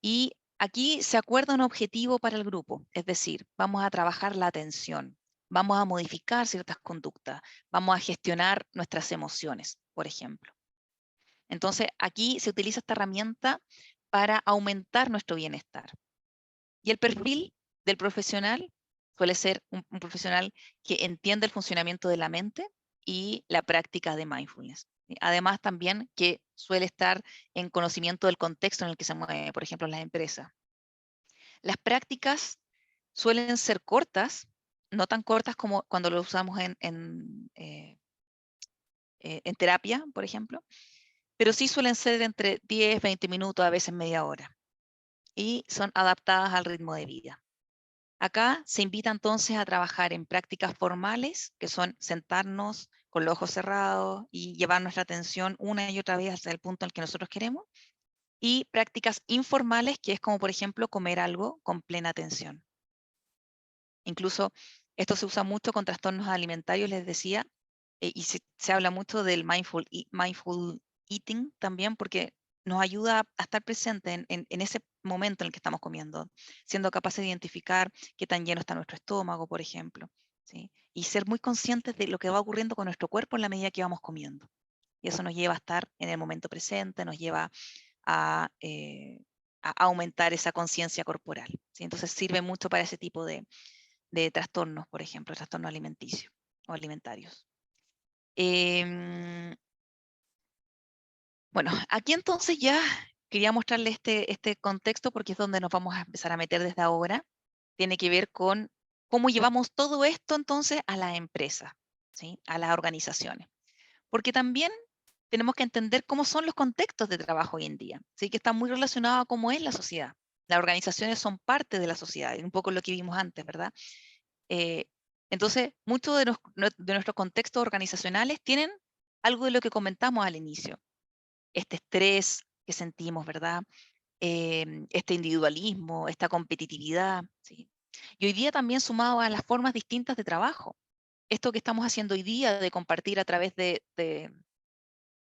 Y aquí se acuerda un objetivo para el grupo, es decir, vamos a trabajar la atención, vamos a modificar ciertas conductas, vamos a gestionar nuestras emociones, por ejemplo. Entonces, aquí se utiliza esta herramienta para aumentar nuestro bienestar. Y el perfil del profesional suele ser un profesional que entiende el funcionamiento de la mente y la práctica de mindfulness. Además, también que suele estar en conocimiento del contexto en el que se mueve, por ejemplo, las empresas. Las prácticas suelen ser cortas, no tan cortas como cuando lo usamos en terapia, por ejemplo, pero sí suelen ser entre 10, 20 minutos, a veces media hora, y son adaptadas al ritmo de vida. Acá se invita entonces a trabajar en prácticas formales, que son sentarnos con los ojos cerrados y llevar nuestra atención una y otra vez hasta el punto en el que nosotros queremos, y prácticas informales, que es como por ejemplo comer algo con plena atención. Incluso esto se usa mucho con trastornos alimentarios, les decía, y se habla mucho del mindful eating también, porque nos ayuda a estar presente en ese momento en el que estamos comiendo, siendo capaces de identificar qué tan lleno está nuestro estómago, por ejemplo, ¿sí? Y ser muy conscientes de lo que va ocurriendo con nuestro cuerpo en la medida que vamos comiendo. Y eso nos lleva a estar en el momento presente, nos lleva a aumentar esa conciencia corporal, ¿sí? Entonces sirve mucho para ese tipo de trastornos, por ejemplo, trastornos alimenticios o alimentarios. Bueno, aquí entonces ya quería mostrarle este contexto porque es donde nos vamos a empezar a meter desde ahora. Tiene que ver con cómo llevamos todo esto entonces a las empresas, ¿sí? A las organizaciones. Porque también tenemos que entender cómo son los contextos de trabajo hoy en día, ¿sí? Que está muy relacionado a cómo es la sociedad. Las organizaciones son parte de la sociedad, un poco lo que vimos antes, ¿verdad? Entonces, muchos de nuestros contextos organizacionales tienen algo de lo que comentamos al inicio. Este estrés que sentimos, ¿verdad? Este individualismo, esta competitividad, ¿sí? Y hoy día también sumado a las formas distintas de trabajo. Esto que estamos haciendo hoy día de compartir a través de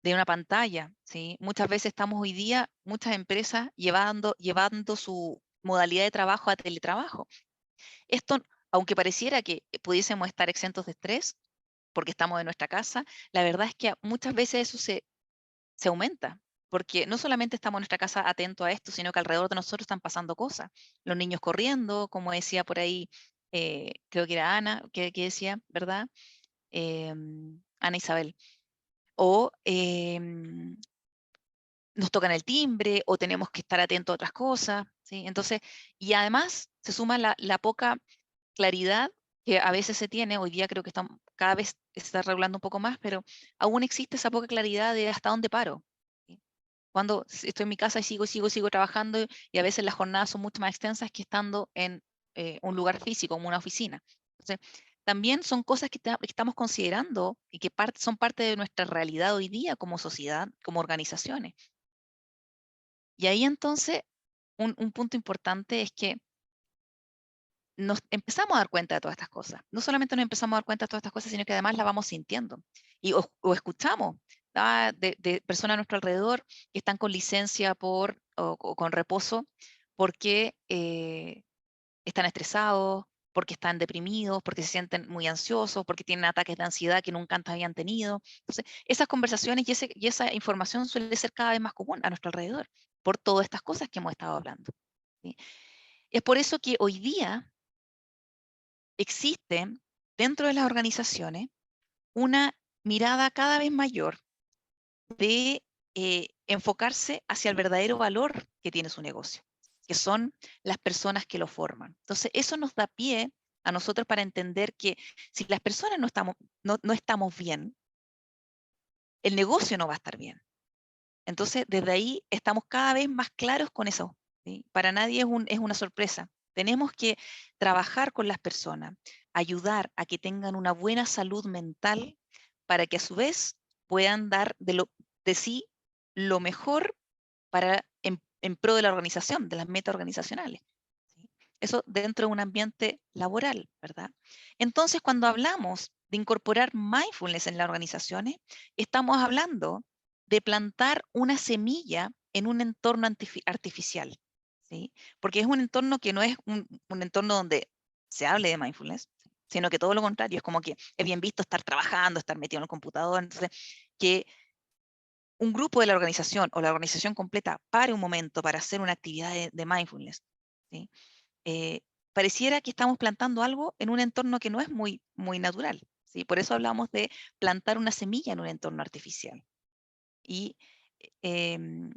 una pantalla, ¿sí? Muchas veces estamos hoy día, muchas empresas llevando su modalidad de trabajo a teletrabajo. Esto, aunque pareciera que pudiésemos estar exentos de estrés, porque estamos en nuestra casa, la verdad es que muchas veces eso se aumenta, porque no solamente estamos en nuestra casa atentos a esto, sino que alrededor de nosotros están pasando cosas. Los niños corriendo, como decía por ahí, creo que era Ana, que decía, ¿verdad? Ana Isabel. O nos tocan el timbre, o tenemos que estar atentos a otras cosas, ¿sí? Entonces, y además se suma la poca claridad que a veces se tiene, hoy día creo que cada vez se está regulando un poco más, pero aún existe esa poca claridad de hasta dónde paro. ¿Sí? Cuando estoy en mi casa y sigo trabajando, y a veces las jornadas son mucho más extensas que estando en un lugar físico, como una oficina. Entonces, también son cosas que estamos considerando y que son parte de nuestra realidad hoy día como sociedad, como organizaciones. Y ahí entonces, un punto importante es que nos empezamos a dar cuenta de todas estas cosas. No solamente nos empezamos a dar cuenta de todas estas cosas, sino que además las vamos sintiendo. O escuchamos de personas a nuestro alrededor que están con licencia o con reposo porque están estresados, porque están deprimidos, porque se sienten muy ansiosos, porque tienen ataques de ansiedad que nunca antes habían tenido. Entonces, esas conversaciones y esa información suele ser cada vez más común a nuestro alrededor, por todas estas cosas que hemos estado hablando. ¿Sí? Es por eso que hoy día existe dentro de las organizaciones una mirada cada vez mayor de enfocarse hacia el verdadero valor que tiene su negocio, que son las personas que lo forman. Entonces, eso nos da pie a nosotros para entender que si las personas no estamos bien, el negocio no va a estar bien. Entonces, desde ahí estamos cada vez más claros con eso, ¿sí? Para nadie es una sorpresa. Tenemos que trabajar con las personas, ayudar a que tengan una buena salud mental para que a su vez puedan dar de sí lo mejor en pro de la organización, de las metas organizacionales, ¿sí? Eso dentro de un ambiente laboral, ¿verdad? Entonces, cuando hablamos de incorporar mindfulness en las organizaciones, estamos hablando de plantar una semilla en un entorno artificial, ¿sí? Porque es un entorno que no es un entorno donde se hable de mindfulness, sino que todo lo contrario, es como que es bien visto estar trabajando, estar metido en el computador, entonces que un grupo de la organización o la organización completa pare un momento para hacer una actividad de mindfulness, ¿sí? Pareciera que estamos plantando algo en un entorno que no es muy, muy natural, ¿sí? Por eso hablamos de plantar una semilla en un entorno artificial. Y em,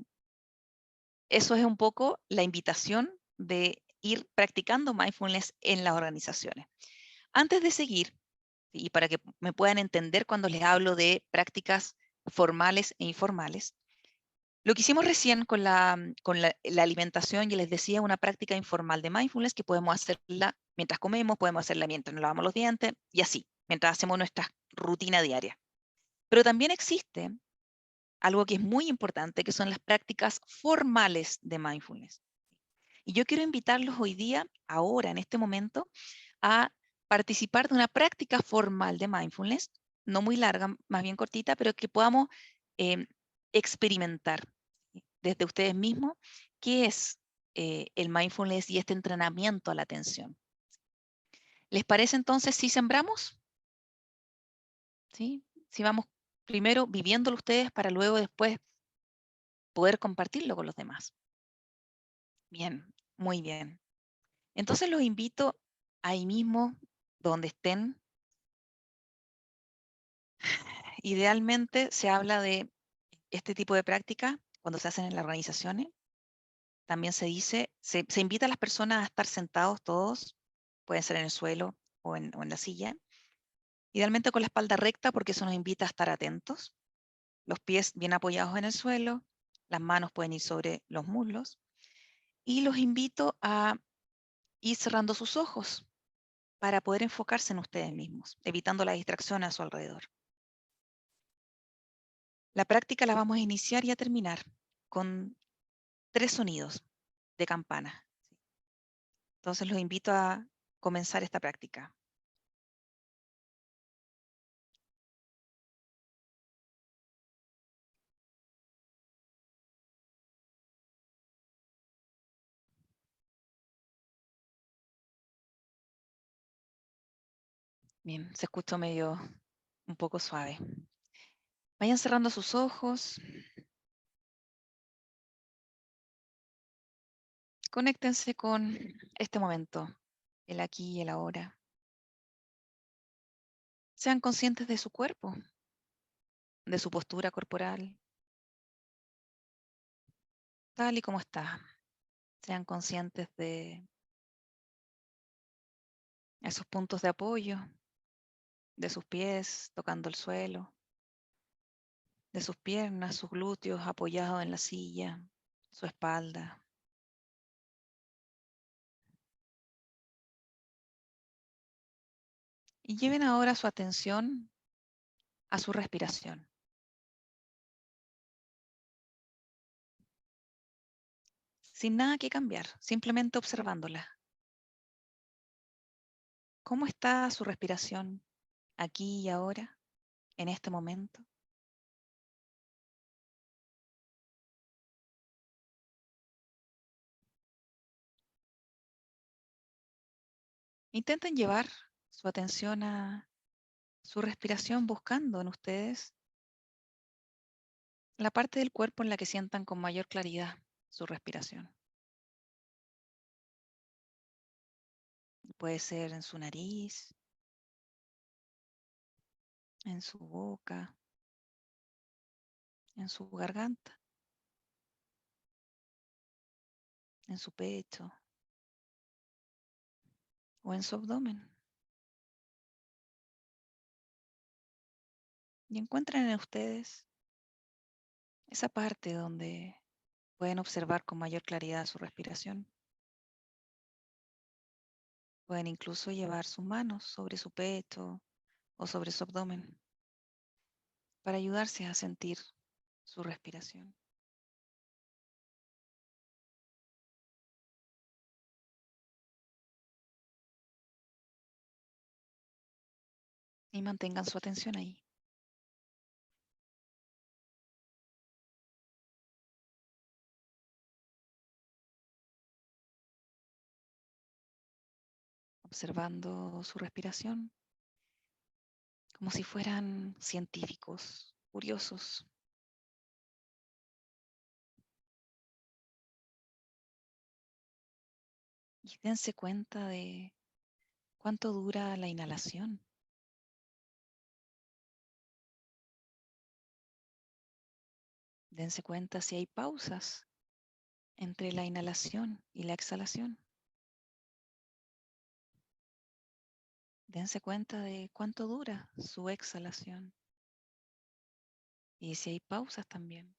eso es un poco la invitación de ir practicando mindfulness en las organizaciones. Antes de seguir, y para que me puedan entender cuando les hablo de prácticas formales e informales, lo que hicimos recién con la alimentación, ya les decía, una práctica informal de mindfulness que podemos hacerla mientras comemos, podemos hacerla mientras nos lavamos los dientes y así, mientras hacemos nuestra rutina diaria. Pero también existe algo que es muy importante, que son las prácticas formales de mindfulness. Y yo quiero invitarlos hoy día, ahora, en este momento, a participar de una práctica formal de mindfulness, no muy larga, más bien cortita, pero que podamos experimentar desde ustedes mismos qué es el mindfulness y este entrenamiento a la atención. ¿Les parece entonces si sembramos? ¿Sí? Si vamos primero viviéndolo ustedes para luego después poder compartirlo con los demás. Bien, muy bien. Entonces los invito ahí mismo, donde estén. Idealmente se habla de este tipo de práctica cuando se hacen en las organizaciones. También se dice, se invita a las personas a estar sentados todos, pueden ser en el suelo o en la silla. Idealmente con la espalda recta porque eso nos invita a estar atentos. Los pies bien apoyados en el suelo, las manos pueden ir sobre los muslos. Y los invito a ir cerrando sus ojos para poder enfocarse en ustedes mismos, evitando la distracción a su alrededor. La práctica la vamos a iniciar y a terminar con 3 sonidos de campana. Entonces los invito a comenzar esta práctica. Bien, se escuchó medio un poco suave. Vayan cerrando sus ojos. Conéctense con este momento, el aquí y el ahora. Sean conscientes de su cuerpo, de su postura corporal, tal y como está. Sean conscientes de esos puntos de apoyo, de sus pies tocando el suelo, de sus piernas, sus glúteos apoyados en la silla, su espalda. Y lleven ahora su atención a su respiración. Sin nada que cambiar, simplemente observándola. ¿Cómo está su respiración aquí y ahora, en este momento? Intenten llevar su atención a su respiración buscando en ustedes la parte del cuerpo en la que sientan con mayor claridad su respiración. Puede ser en su nariz, en su boca, en su garganta, en su pecho o en su abdomen. Y encuentren en ustedes esa parte donde pueden observar con mayor claridad su respiración. Pueden incluso llevar sus manos sobre su pecho o sobre su abdomen para ayudarse a sentir su respiración. Y mantengan su atención ahí. Observando su respiración como si fueran científicos, curiosos. Y dense cuenta de cuánto dura la inhalación. Dense cuenta si hay pausas entre la inhalación y la exhalación. Dense cuenta de cuánto dura su exhalación. Y si hay pausas también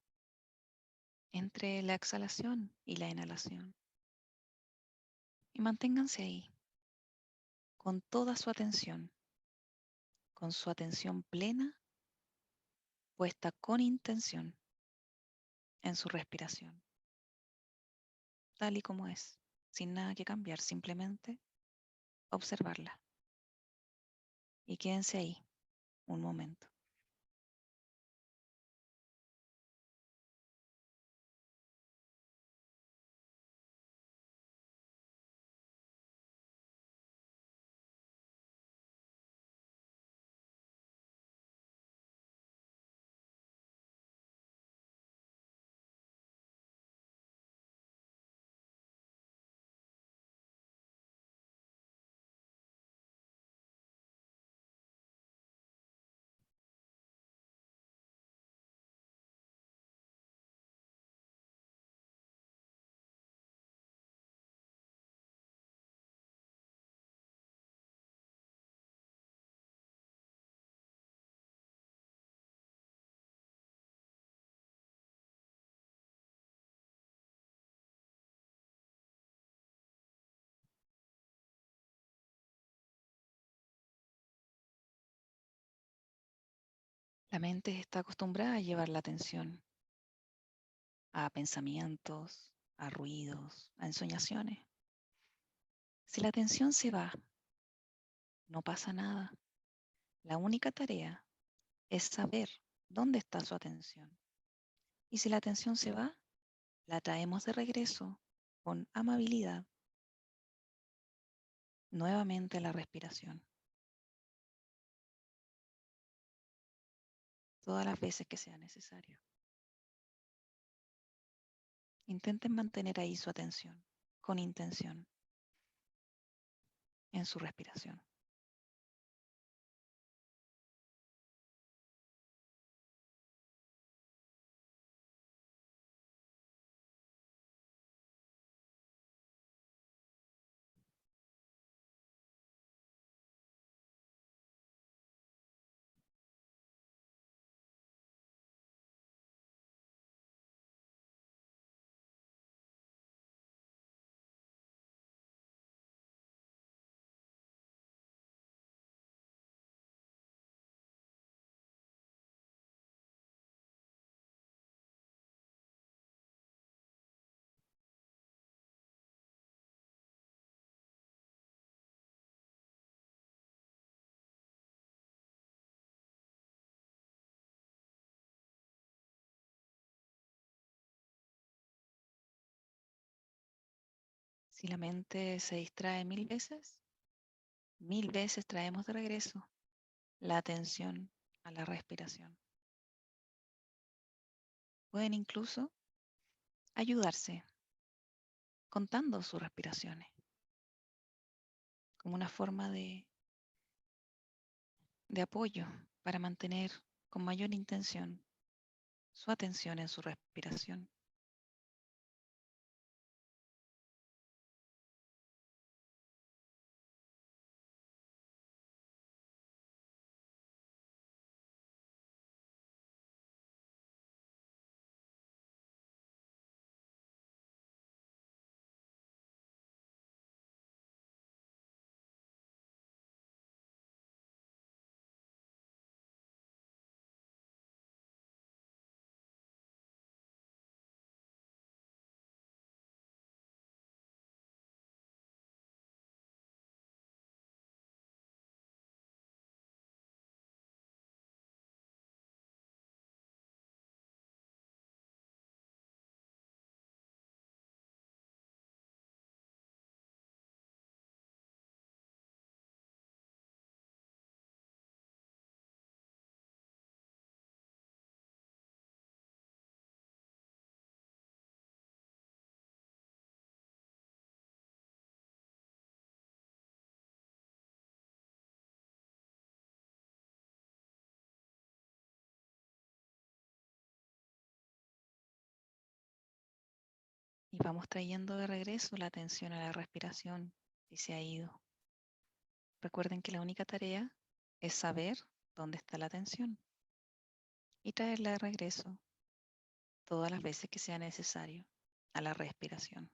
entre la exhalación y la inhalación. Y manténganse ahí, con toda su atención, con su atención plena, puesta con intención en su respiración, tal y como es, sin nada que cambiar, simplemente observarla. Y quédense ahí un momento. La mente está acostumbrada a llevar la atención a pensamientos, a ruidos, a ensoñaciones. Si la atención se va, no pasa nada. La única tarea es saber dónde está su atención. Y si la atención se va, la traemos de regreso con amabilidad nuevamente a la respiración. Todas las veces que sea necesario. Intenten mantener ahí su atención con intención en su respiración. Si la mente se distrae 1000 veces traemos de regreso la atención a la respiración. Pueden incluso ayudarse contando sus respiraciones como una forma de apoyo para mantener con mayor intención su atención en su respiración. Y vamos trayendo de regreso la atención a la respiración si se ha ido. Recuerden que la única tarea es saber dónde está la atención y traerla de regreso todas las veces que sea necesario a la respiración.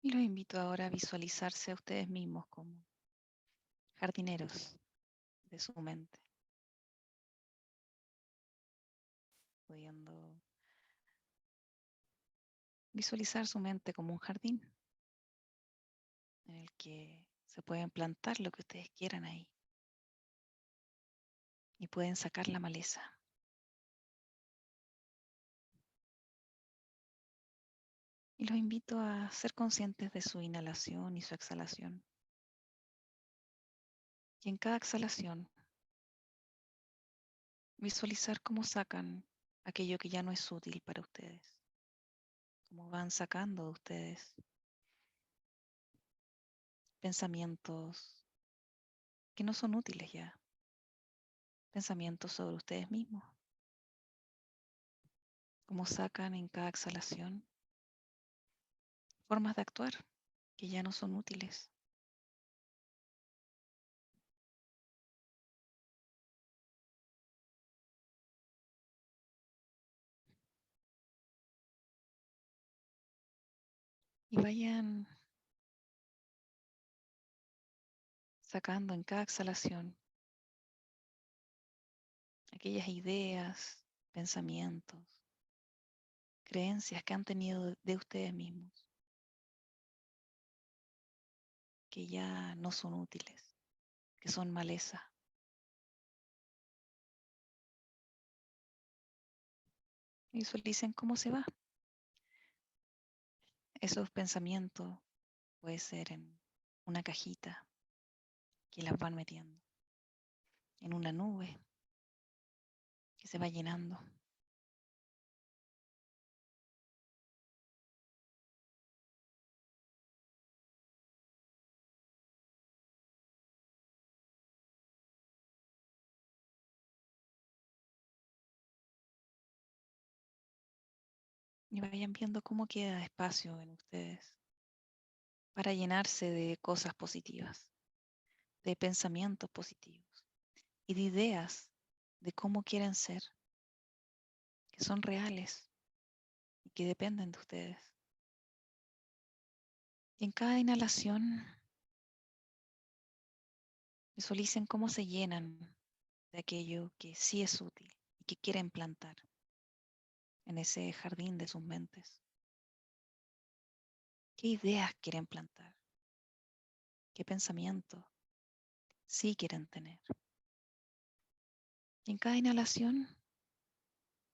Y los invito ahora a visualizarse a ustedes mismos como jardineros de su mente, pudiendo visualizar su mente como un jardín en el que se pueden plantar lo que ustedes quieran ahí y pueden sacar la maleza. Y los invito a ser conscientes de su inhalación y su exhalación. Y en cada exhalación, visualizar cómo sacan aquello que ya no es útil para ustedes, cómo van sacando de ustedes pensamientos que no son útiles ya, pensamientos sobre ustedes mismos, cómo sacan en cada exhalación formas de actuar que ya no son útiles. Y vayan sacando en cada exhalación aquellas ideas, pensamientos, creencias que han tenido de ustedes mismos, que ya no son útiles, que son maleza. Visualicen cómo se va. Esos pensamientos puede ser en una cajita que las van metiendo, en una nube que se va llenando. Y vayan viendo cómo queda espacio en ustedes para llenarse de cosas positivas, de pensamientos positivos y de ideas de cómo quieren ser, que son reales y que dependen de ustedes. Y en cada inhalación, visualicen cómo se llenan de aquello que sí es útil y que quieren plantar en ese jardín de sus mentes. ¿Qué ideas quieren plantar? ¿Qué pensamientos sí quieren tener? Y en cada inhalación,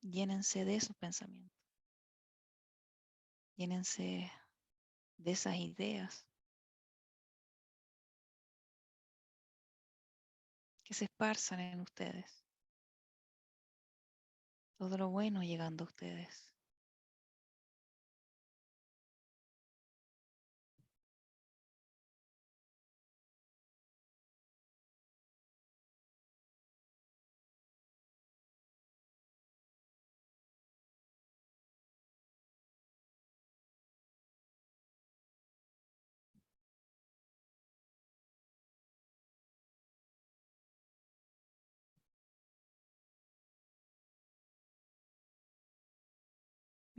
llénense de esos pensamientos. Llénense de esas ideas que se esparzan en ustedes. Todo lo bueno llegando a ustedes.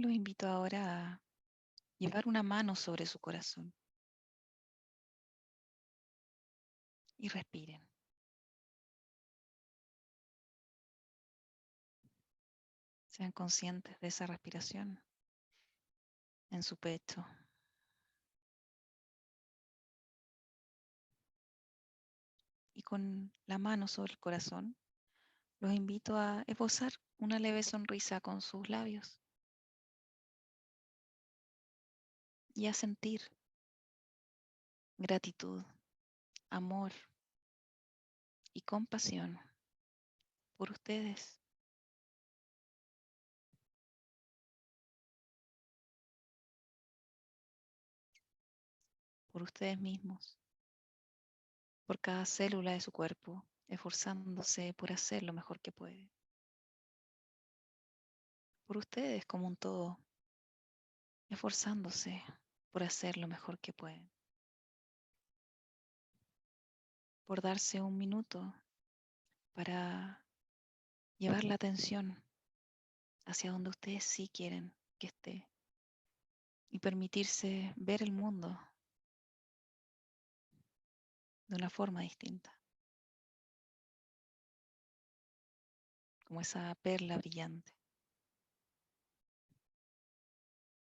Los invito ahora a llevar una mano sobre su corazón y respiren. Sean conscientes de esa respiración en su pecho. Y con la mano sobre el corazón, los invito a esbozar una leve sonrisa con sus labios y a sentir gratitud, amor y compasión por ustedes. Por ustedes mismos, por cada célula de su cuerpo, esforzándose por hacer lo mejor que puede. Por ustedes como un todo, esforzándose por hacer lo mejor que pueden. Por darse un minuto para llevar la atención hacia donde ustedes sí quieren que esté y permitirse ver el mundo de una forma distinta, como esa perla brillante,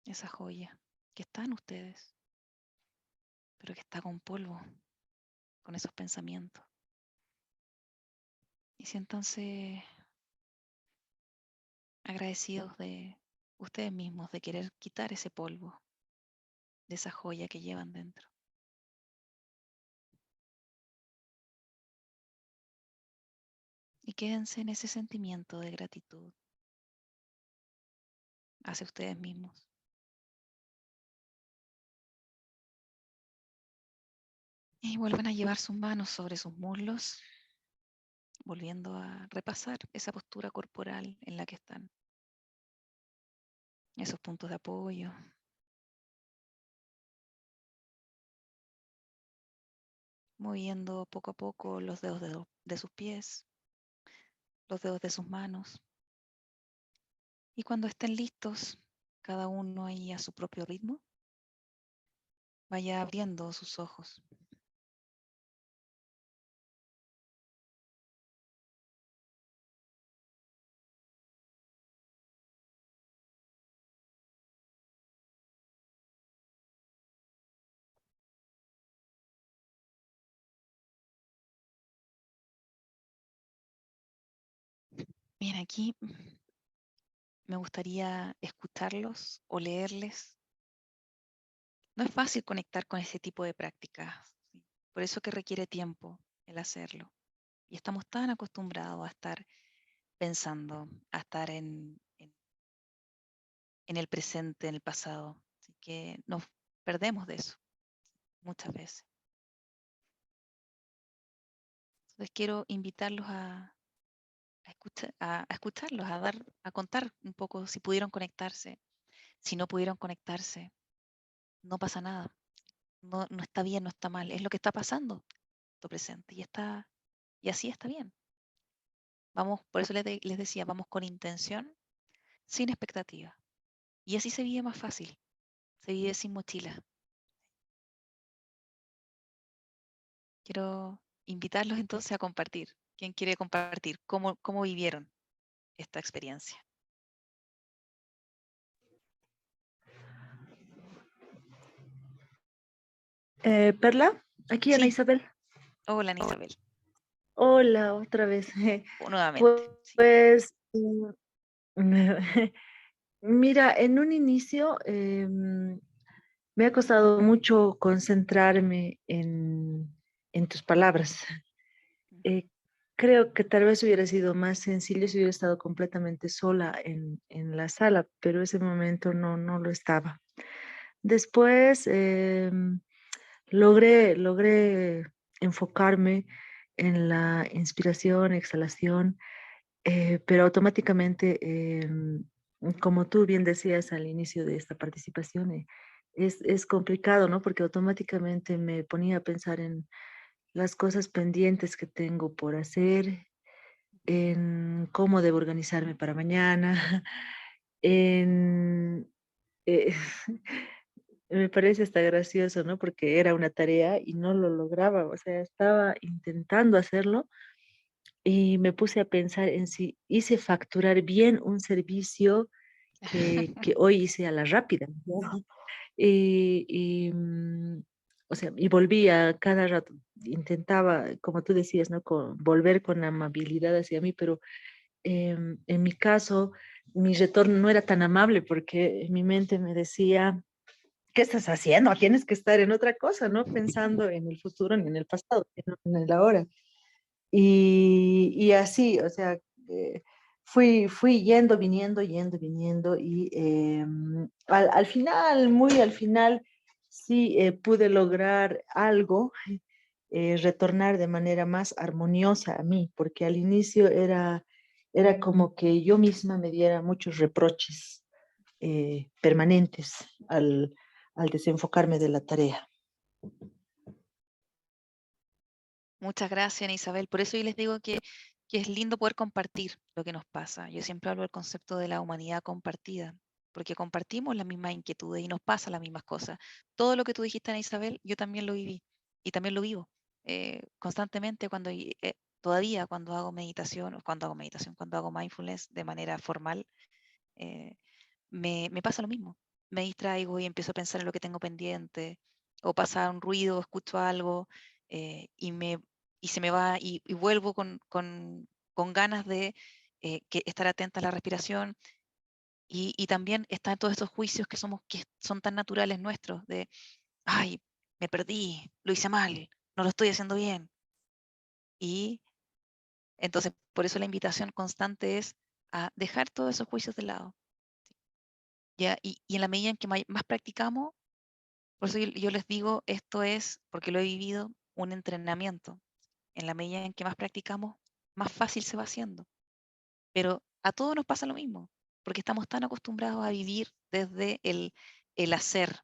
esa joya que está en ustedes, pero que está con polvo, con esos pensamientos. Y siéntanse agradecidos de ustedes mismos, de querer quitar ese polvo, de esa joya que llevan dentro. Y quédense en ese sentimiento de gratitud hacia ustedes mismos. Y vuelvan a llevar sus manos sobre sus muslos, volviendo a repasar esa postura corporal en la que están. Esos puntos de apoyo. Moviendo poco a poco los dedos de sus pies, los dedos de sus manos. Y cuando estén listos, cada uno ahí a su propio ritmo, vaya abriendo sus ojos. Bien, aquí me gustaría escucharlos o leerles. No es fácil conectar con ese tipo de prácticas, ¿sí? Por eso que requiere tiempo el hacerlo. Y estamos tan acostumbrados a estar pensando, a estar en el presente, en el pasado. Así que nos perdemos de eso muchas veces. Entonces quiero invitarlos a escucharlos, a contar un poco si pudieron conectarse. Si no pudieron conectarse, no pasa nada. No, no está bien, no está mal. Es lo que está pasando, tu presente. Y así está bien. Vamos, por eso les decía, vamos con intención, sin expectativa. Y así se vive más fácil. Se vive sin mochila. Quiero invitarlos entonces a compartir. ¿Quién quiere compartir? ¿Cómo vivieron esta experiencia? Perla, aquí Ana Sí. Isabel. Hola, Ana Isabel. Hola, otra vez. Nuevamente. Sí. Pues, mira, en un inicio me ha costado mucho concentrarme en tus palabras. Creo que tal vez hubiera sido más sencillo si hubiera estado completamente sola en la sala, pero ese momento no lo estaba. Después logré enfocarme en la inspiración, exhalación, pero automáticamente, como tú bien decías al inicio de esta participación, es complicado, ¿no? Porque automáticamente me ponía a pensar en las cosas pendientes que tengo por hacer, en cómo debo organizarme para mañana, en... eh, me parece hasta gracioso, ¿no? Porque era una tarea y no lo lograba, o sea, estaba intentando hacerlo y me puse a pensar en si hice facturar bien un servicio que hoy hice a la rápida, ¿no? O sea, y volvía cada rato, intentaba, como tú decías, ¿no? Volver con amabilidad hacia mí, pero en mi caso, mi retorno no era tan amable porque mi mente me decía, ¿qué estás haciendo? Tienes que estar en otra cosa, no pensando en el futuro ni en el pasado, sino en el ahora. Y así, o sea, fui yendo, viniendo, y al final, muy al final, sí pude lograr algo, retornar de manera más armoniosa a mí, porque al inicio era como que yo misma me diera muchos reproches permanentes al desenfocarme de la tarea. Muchas gracias, Ana Isabel. Por eso yo les digo que es lindo poder compartir lo que nos pasa. Yo siempre hablo del concepto de la humanidad compartida, porque compartimos las mismas inquietudes y nos pasan las mismas cosas. Todo lo que tú dijiste, Ana Isabel, yo también lo viví y también lo vivo constantemente todavía cuando hago meditación, cuando hago mindfulness de manera formal, eh, me pasa lo mismo. Me distraigo y empiezo a pensar en lo que tengo pendiente, o pasa un ruido, escucho algo y se me va y vuelvo con ganas de estar atenta a la respiración y también están todos estos juicios que son tan naturales nuestros de, ay, me perdí, lo hice mal, no lo estoy haciendo bien. Y entonces, por eso la invitación constante es a dejar todos esos juicios de lado. ¿Ya? Y en la medida en que más practicamos, por eso yo les digo, esto es, porque lo he vivido, un entrenamiento. En la medida en que más practicamos, más fácil se va haciendo. Pero a todos nos pasa lo mismo, porque estamos tan acostumbrados a vivir desde el hacer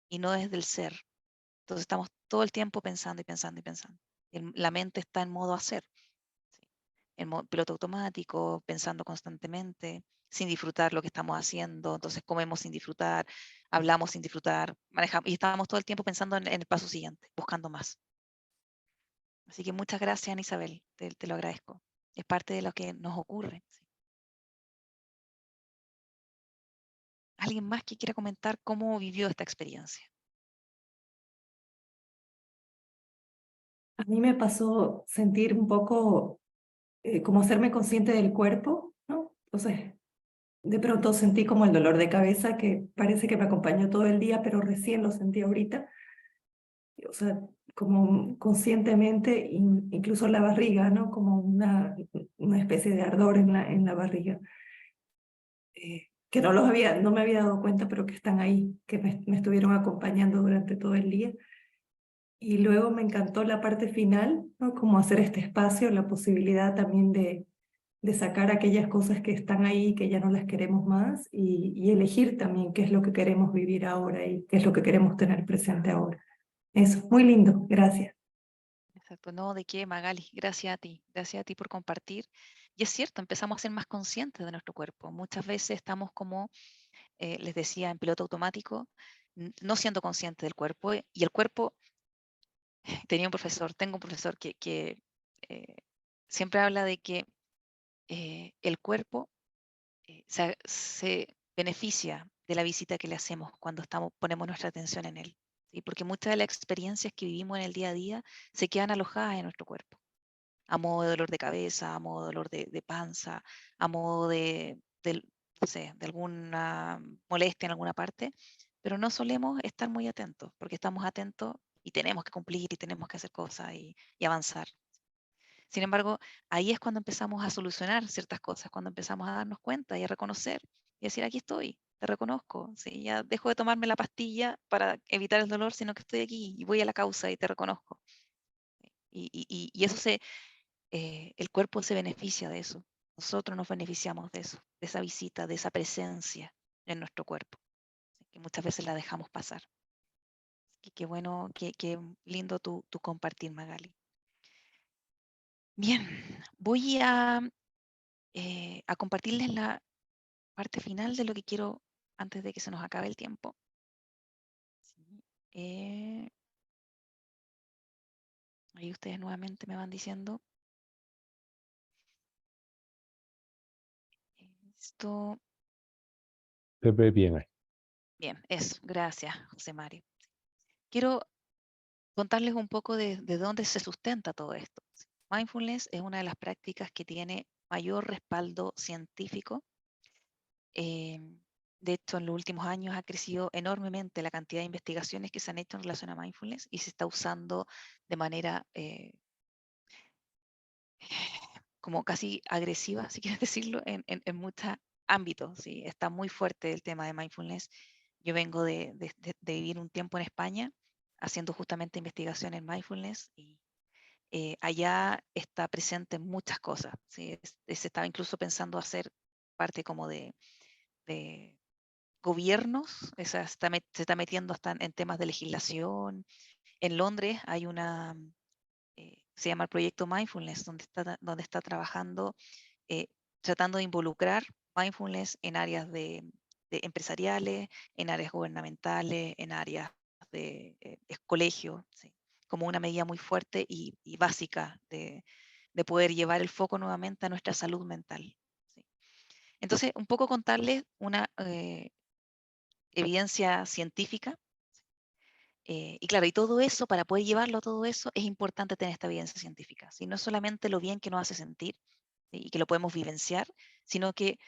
y no desde el ser. Entonces estamos todo el tiempo pensando y pensando y pensando. La mente está en modo hacer, ¿sí? En modo piloto automático, pensando constantemente, sin disfrutar lo que estamos haciendo. Entonces comemos sin disfrutar, hablamos sin disfrutar, manejamos y estamos todo el tiempo pensando en el paso siguiente, buscando más. Así que muchas gracias, Ana Isabel, te lo agradezco. Es parte de lo que nos ocurre. ¿Sí? ¿Alguien más que quiera comentar cómo vivió esta experiencia? A mí me pasó sentir un poco como hacerme consciente del cuerpo, ¿no? Entonces, de pronto sentí como el dolor de cabeza que parece que me acompañó todo el día, pero recién lo sentí ahorita. O sea, como conscientemente, incluso la barriga, ¿no? Como una especie de ardor en la barriga. Que no me había dado cuenta, pero que están ahí, que me estuvieron acompañando durante todo el día. Y luego me encantó la parte final, ¿no? Como hacer este espacio, la posibilidad también de sacar aquellas cosas que están ahí, que ya no las queremos más, y elegir también qué es lo que queremos vivir ahora y qué es lo que queremos tener presente ahora. Eso, muy lindo, gracias. Exacto, no, ¿de qué, Magali? Gracias a ti por compartir. Y es cierto, empezamos a ser más conscientes de nuestro cuerpo. Muchas veces estamos como, les decía, en piloto automático, no siendo conscientes del cuerpo. Y el cuerpo, tengo un profesor que siempre habla de que el cuerpo se beneficia de la visita que le hacemos cuando ponemos nuestra atención en él. ¿Sí? Porque muchas de las experiencias que vivimos en el día a día se quedan alojadas en nuestro cuerpo, a modo de dolor de cabeza, a modo de dolor de panza, a modo no sé, de alguna molestia en alguna parte, pero no solemos estar muy atentos, porque estamos atentos y tenemos que cumplir y tenemos que hacer cosas y avanzar. Sin embargo, ahí es cuando empezamos a solucionar ciertas cosas, cuando empezamos a darnos cuenta y a reconocer y decir, aquí estoy, te reconozco, ¿sí? Ya dejo de tomarme la pastilla para evitar el dolor, sino que estoy aquí y voy a la causa y te reconozco. Y eso el cuerpo se beneficia de eso. Nosotros nos beneficiamos de eso, de esa visita, de esa presencia en nuestro cuerpo, ¿sí? Que muchas veces la dejamos pasar. Y qué bueno, qué lindo tu compartir, Magali. Bien, voy a compartirles la parte final de lo que quiero antes de que se nos acabe el tiempo. Sí, ahí ustedes nuevamente me van diciendo. Esto, Se ve bien ahí. bien, eso, gracias, José Mario. Quiero contarles un poco de dónde se sustenta todo esto. Mindfulness es una de las prácticas que tiene mayor respaldo científico De hecho, en los últimos años ha crecido enormemente la cantidad de investigaciones que se han hecho en relación a mindfulness y se está usando de manera como casi agresiva, si quieres decirlo, en muchos ámbitos. ¿Sí? Está muy fuerte el tema de mindfulness. Yo vengo de vivir un tiempo en España haciendo justamente investigación en mindfulness y allá está presente en muchas cosas. ¿Sí? Se estaba incluso pensando hacer parte como de gobiernos, o sea, se está metiendo hasta en temas de legislación. En Londres hay se llama el proyecto Mindfulness, donde está trabajando, tratando de involucrar mindfulness en áreas de empresariales, en áreas gubernamentales, en áreas de colegio, ¿sí? Como una medida muy fuerte y básica de poder llevar el foco nuevamente a nuestra salud mental. ¿Sí? Entonces, un poco contarles una evidencia científica. Y claro, y todo eso, para poder llevarlo a todo eso, es importante tener esta evidencia científica. ¿Sí? No es solamente lo bien que nos hace sentir, ¿sí? Y que lo podemos vivenciar, sino que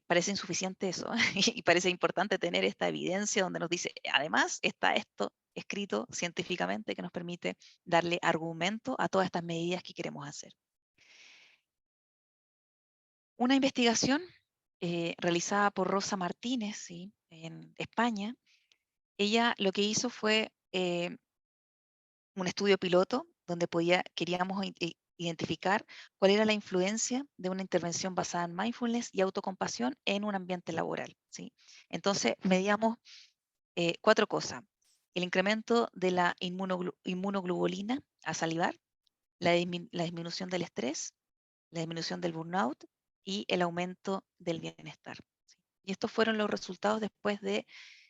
parece insuficiente eso. Y parece importante tener esta evidencia donde nos dice, además está esto escrito científicamente que nos permite darle argumento a todas estas medidas que queremos hacer. Una investigación realizada por Rosa Martínez, ¿sí? En España, ella lo que hizo fue un estudio piloto donde queríamos identificar cuál era la influencia de una intervención basada en mindfulness y autocompasión en un ambiente laboral. ¿Sí? Entonces, medíamos 4 cosas. El incremento de la inmunoglobulina a salivar, la disminución del estrés, la disminución del burnout y el aumento del bienestar. ¿Sí? Y estos fueron los resultados después de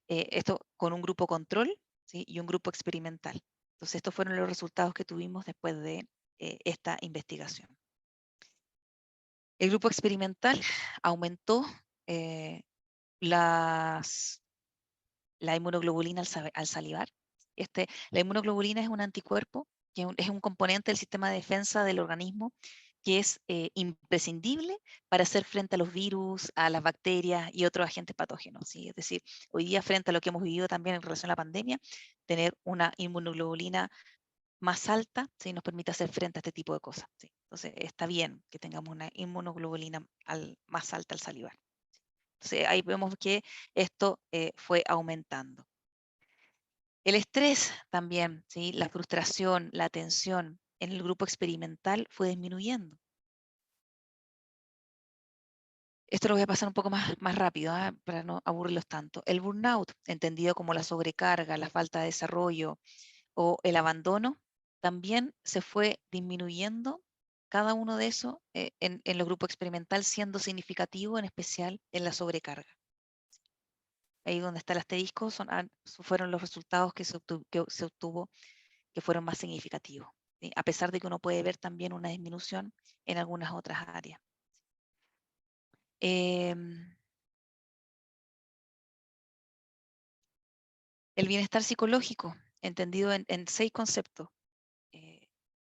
esto con un grupo control, ¿sí? Y un grupo experimental. Entonces, estos fueron los resultados que tuvimos después de esta investigación. El grupo experimental aumentó la inmunoglobulina al salivar. La inmunoglobulina es un anticuerpo, que es un componente del sistema de defensa del organismo que es imprescindible para hacer frente a los virus, a las bacterias y otros agentes patógenos. ¿Sí? Es decir, hoy día frente a lo que hemos vivido también en relación a la pandemia, tener una inmunoglobulina más alta, ¿sí? Nos permite hacer frente a este tipo de cosas. ¿Sí? Entonces está bien que tengamos una inmunoglobulina más alta al salivar. Entonces ahí vemos que esto fue aumentando. El estrés también, ¿sí? La frustración, la tensión en el grupo experimental fue disminuyendo. Esto lo voy a pasar un poco más rápido para no aburrirlos tanto. El burnout, entendido como la sobrecarga, la falta de desarrollo o el abandono, también se fue disminuyendo cada uno de esos en el grupo experimental, siendo significativo en especial en la sobrecarga. Ahí donde está el asterisco fueron los resultados que se obtuvo que fueron más significativos, ¿sí? A pesar de que uno puede ver también una disminución en algunas otras áreas. El bienestar psicológico, entendido en 6 conceptos.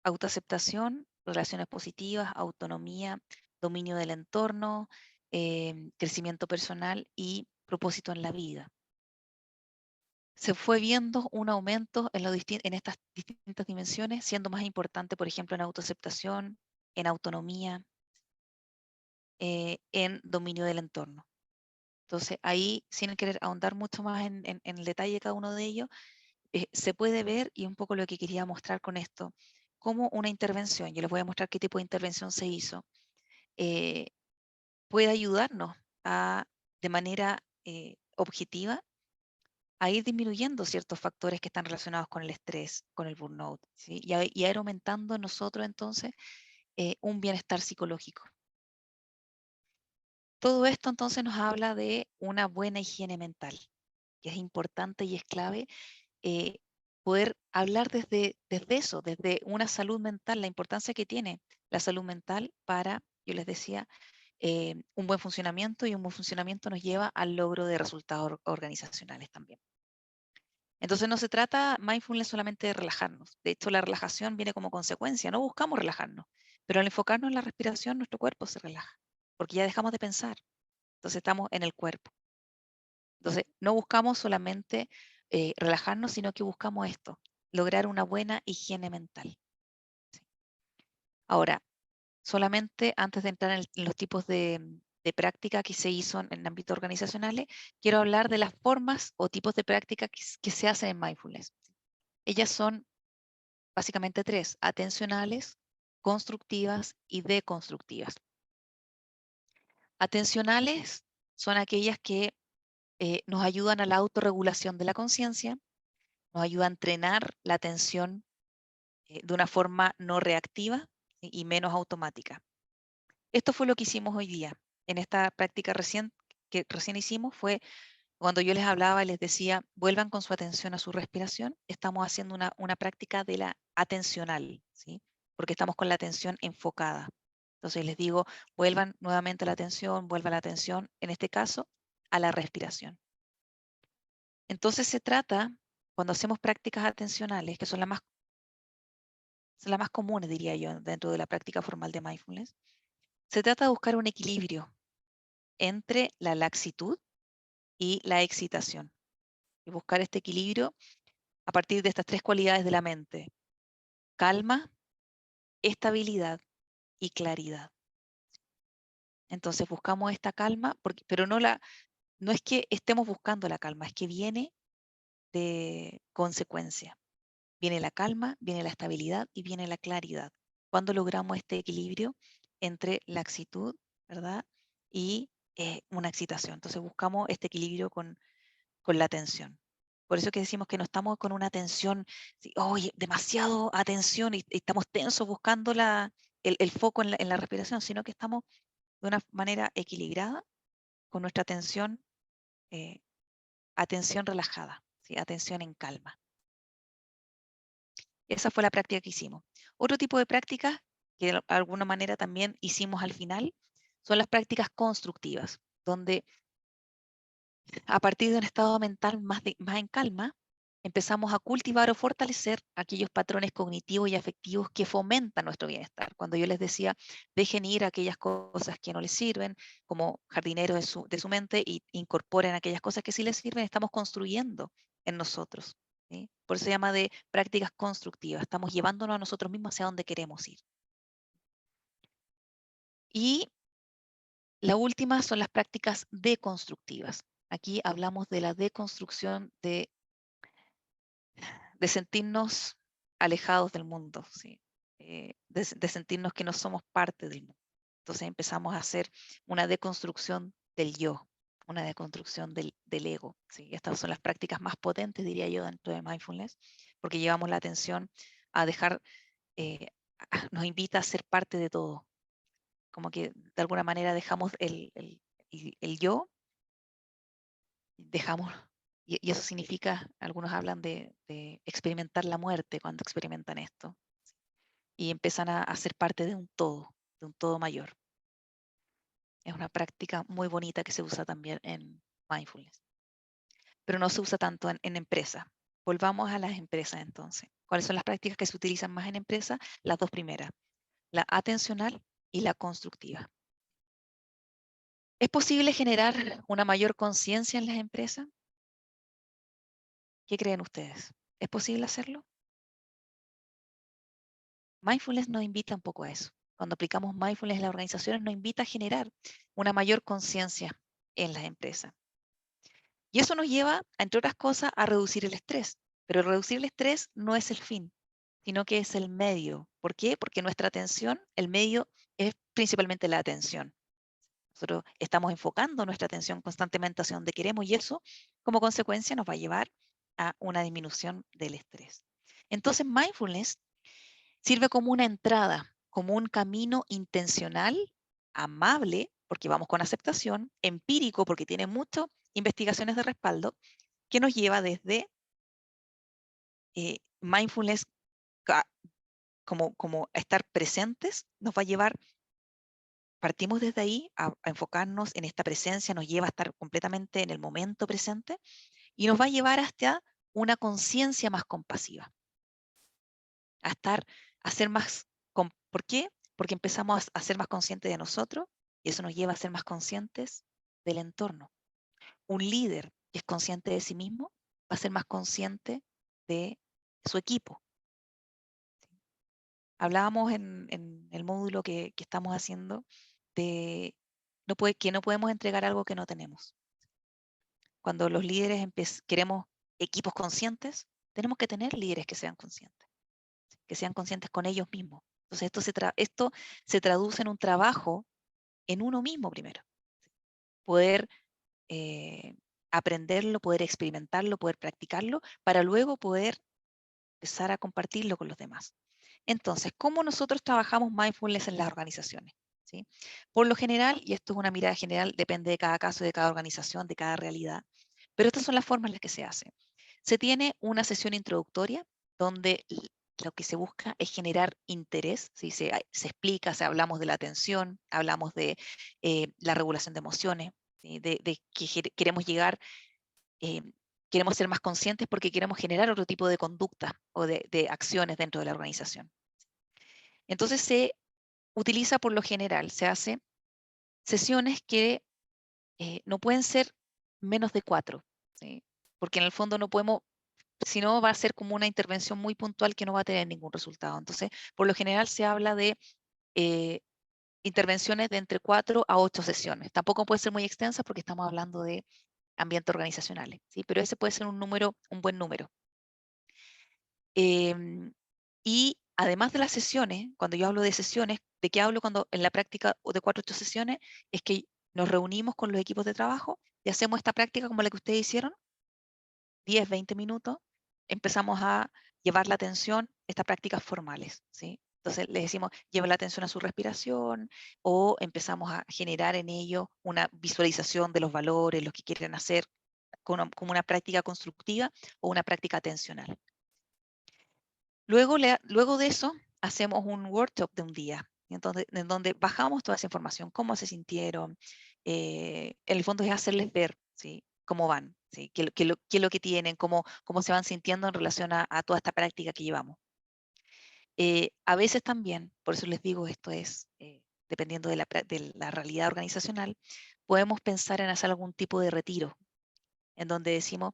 Autoaceptación, relaciones positivas, autonomía, dominio del entorno, crecimiento personal y propósito en la vida. Se fue viendo un aumento en estas distintas dimensiones, siendo más importante, por ejemplo, en autoaceptación, en autonomía, en dominio del entorno. Entonces, ahí, sin querer ahondar mucho más en el detalle de cada uno de ellos, se puede ver, y un poco lo que quería mostrar con esto, como una intervención, yo les voy a mostrar qué tipo de intervención se hizo, puede ayudarnos de manera objetiva a ir disminuyendo ciertos factores que están relacionados con el estrés, con el burnout, ¿sí? y a ir aumentando en nosotros entonces un bienestar psicológico. Todo esto entonces nos habla de una buena higiene mental, que es importante y es clave poder hablar desde eso, desde una salud mental, la importancia que tiene la salud mental para, yo les decía, un buen funcionamiento, y un buen funcionamiento nos lleva al logro de resultados organizacionales también. Entonces no se trata mindfulness solamente de relajarnos. De hecho, la relajación viene como consecuencia. No buscamos relajarnos, pero al enfocarnos en la respiración, nuestro cuerpo se relaja, porque ya dejamos de pensar. Entonces estamos en el cuerpo. Entonces, no buscamos solamente relajarnos, sino que buscamos esto, lograr una buena higiene mental. ¿Sí? Ahora, solamente antes de entrar en los tipos de práctica que se hizo en ámbitos organizacionales, quiero hablar de las formas o tipos de práctica que se hacen en mindfulness. Ellas son básicamente tres: atencionales, constructivas y deconstructivas. Atencionales son aquellas que nos ayudan a la autorregulación de la conciencia, nos ayuda a entrenar la atención de una forma no reactiva y menos automática. Esto fue lo que hicimos hoy día. En esta práctica que recién hicimos fue cuando yo les hablaba y les decía, vuelvan con su atención a su respiración. Estamos haciendo una práctica de la atencional, ¿sí? Porque estamos con la atención enfocada. Entonces les digo, vuelvan nuevamente la atención, vuelva la atención, en este caso, a la respiración. Entonces se trata, cuando hacemos prácticas atencionales, que son las más comunes, diría yo, dentro de la práctica formal de mindfulness, se trata de buscar un equilibrio entre la laxitud y la excitación. Y buscar este equilibrio a partir de estas tres cualidades de la mente: calma, estabilidad y claridad. Entonces buscamos esta calma, pero no es que estemos buscando la calma, es que viene de consecuencia. Viene la calma, viene la estabilidad y viene la claridad. Cuando logramos este equilibrio entre laxitud, ¿verdad? Y una excitación. Entonces buscamos este equilibrio con la atención. Por eso que decimos que no estamos con una atención, oye, demasiado atención y estamos tensos buscando el foco en la respiración, sino que estamos de una manera equilibrada con nuestra atención relajada, ¿sí? Atención en calma. Esa fue la práctica que hicimos. Otro tipo de prácticas que de alguna manera también hicimos al final son las prácticas constructivas, donde a partir de un estado mental más en calma, empezamos a cultivar o fortalecer aquellos patrones cognitivos y afectivos que fomentan nuestro bienestar. Cuando yo les decía, dejen ir aquellas cosas que no les sirven, como jardineros de su mente, y incorporen aquellas cosas que sí les sirven, estamos construyendo en nosotros, ¿sí? Por eso se llama de prácticas constructivas. Estamos llevándonos a nosotros mismos hacia donde queremos ir. Y la última son las prácticas deconstructivas. Aquí hablamos de la deconstrucción de sentirnos alejados del mundo, ¿sí? De sentirnos que no somos parte del mundo. Entonces empezamos a hacer una deconstrucción del yo, una deconstrucción del ego, ¿sí? Estas son las prácticas más potentes, diría yo, dentro de mindfulness, porque llevamos la atención a dejar, nos invita a ser parte de todo, como que de alguna manera dejamos el yo, dejamos. Y eso significa, algunos hablan de experimentar la muerte cuando experimentan esto. Y empiezan a ser parte de un todo mayor. Es una práctica muy bonita que se usa también en mindfulness. Pero no se usa tanto en empresas. Volvamos a las empresas entonces. ¿Cuáles son las prácticas que se utilizan más en empresas? Las dos primeras, la atencional y la constructiva. ¿Es posible generar una mayor conciencia en las empresas? ¿Qué creen ustedes? ¿Es posible hacerlo? Mindfulness nos invita un poco a eso. Cuando aplicamos mindfulness en las organizaciones, nos invita a generar una mayor conciencia en las empresas. Y eso nos lleva, entre otras cosas, a reducir el estrés. Pero reducir el estrés no es el fin, sino que es el medio. ¿Por qué? Porque nuestra atención, el medio, es principalmente la atención. Nosotros estamos enfocando nuestra atención constantemente hacia donde queremos y eso, como consecuencia, nos va a llevar a una disminución del estrés. Entonces, mindfulness sirve como una entrada, como un camino intencional, amable, porque vamos con aceptación, empírico, porque tiene muchas investigaciones de respaldo, que nos lleva desde mindfulness como estar presentes, nos va a llevar, partimos desde ahí a enfocarnos en esta presencia, nos lleva a estar completamente en el momento presente y nos va a llevar hasta una conciencia más compasiva, a ser más, ¿por qué? Porque empezamos a ser más conscientes de nosotros y eso nos lleva a ser más conscientes del entorno. Un líder que es consciente de sí mismo, va a ser más consciente de su equipo. Hablábamos en el módulo que estamos haciendo de que no podemos entregar algo que no tenemos. Cuando los líderes queremos equipos conscientes, tenemos que tener líderes que sean conscientes con ellos mismos. Entonces esto se traduce en un trabajo en uno mismo primero. Poder aprenderlo, poder experimentarlo, poder practicarlo, para luego poder empezar a compartirlo con los demás. Entonces, ¿cómo nosotros trabajamos mindfulness en las organizaciones? ¿Sí? Por lo general, y esto es una mirada general, depende de cada caso, de cada organización, de cada realidad, pero estas son las formas en las que se hace. Se tiene una sesión introductoria donde lo que se busca es generar interés, ¿sí? Se explica, hablamos de la atención, hablamos de la regulación de emociones, ¿sí? de que queremos llegar, queremos ser más conscientes porque queremos generar otro tipo de conducta o de acciones dentro de la organización. Entonces se utiliza por lo general, se hace sesiones que no pueden ser menos de 4, ¿sí? Porque en el fondo no podemos, si no va a ser como una intervención muy puntual que no va a tener ningún resultado. Entonces, por lo general se habla de intervenciones de entre 4 a 8 sesiones. Tampoco puede ser muy extensa porque estamos hablando de ambientes organizacionales, ¿sí? Pero ese puede ser un buen número. Y además de las sesiones, cuando yo hablo de sesiones, ¿de qué hablo cuando en la práctica de 4 o 8 sesiones? Es que nos reunimos con los equipos de trabajo y hacemos esta práctica como la que ustedes hicieron, 10, 20 minutos, empezamos a llevar la atención, estas prácticas formales, ¿sí? Entonces les decimos, lleva la atención a su respiración, o empezamos a generar en ello una visualización de los valores, lo que quieren hacer, como una práctica constructiva o una práctica atencional. Luego de eso, hacemos un workshop de un día, entonces, en donde bajamos toda esa información, cómo se sintieron. En el fondo es hacerles ver, ¿sí? Cómo van, ¿sí? Qué es lo que tienen, cómo se van sintiendo en relación a toda esta práctica que llevamos. A veces también, por eso les digo, esto es, dependiendo de la realidad organizacional, podemos pensar en hacer algún tipo de retiro, en donde decimos,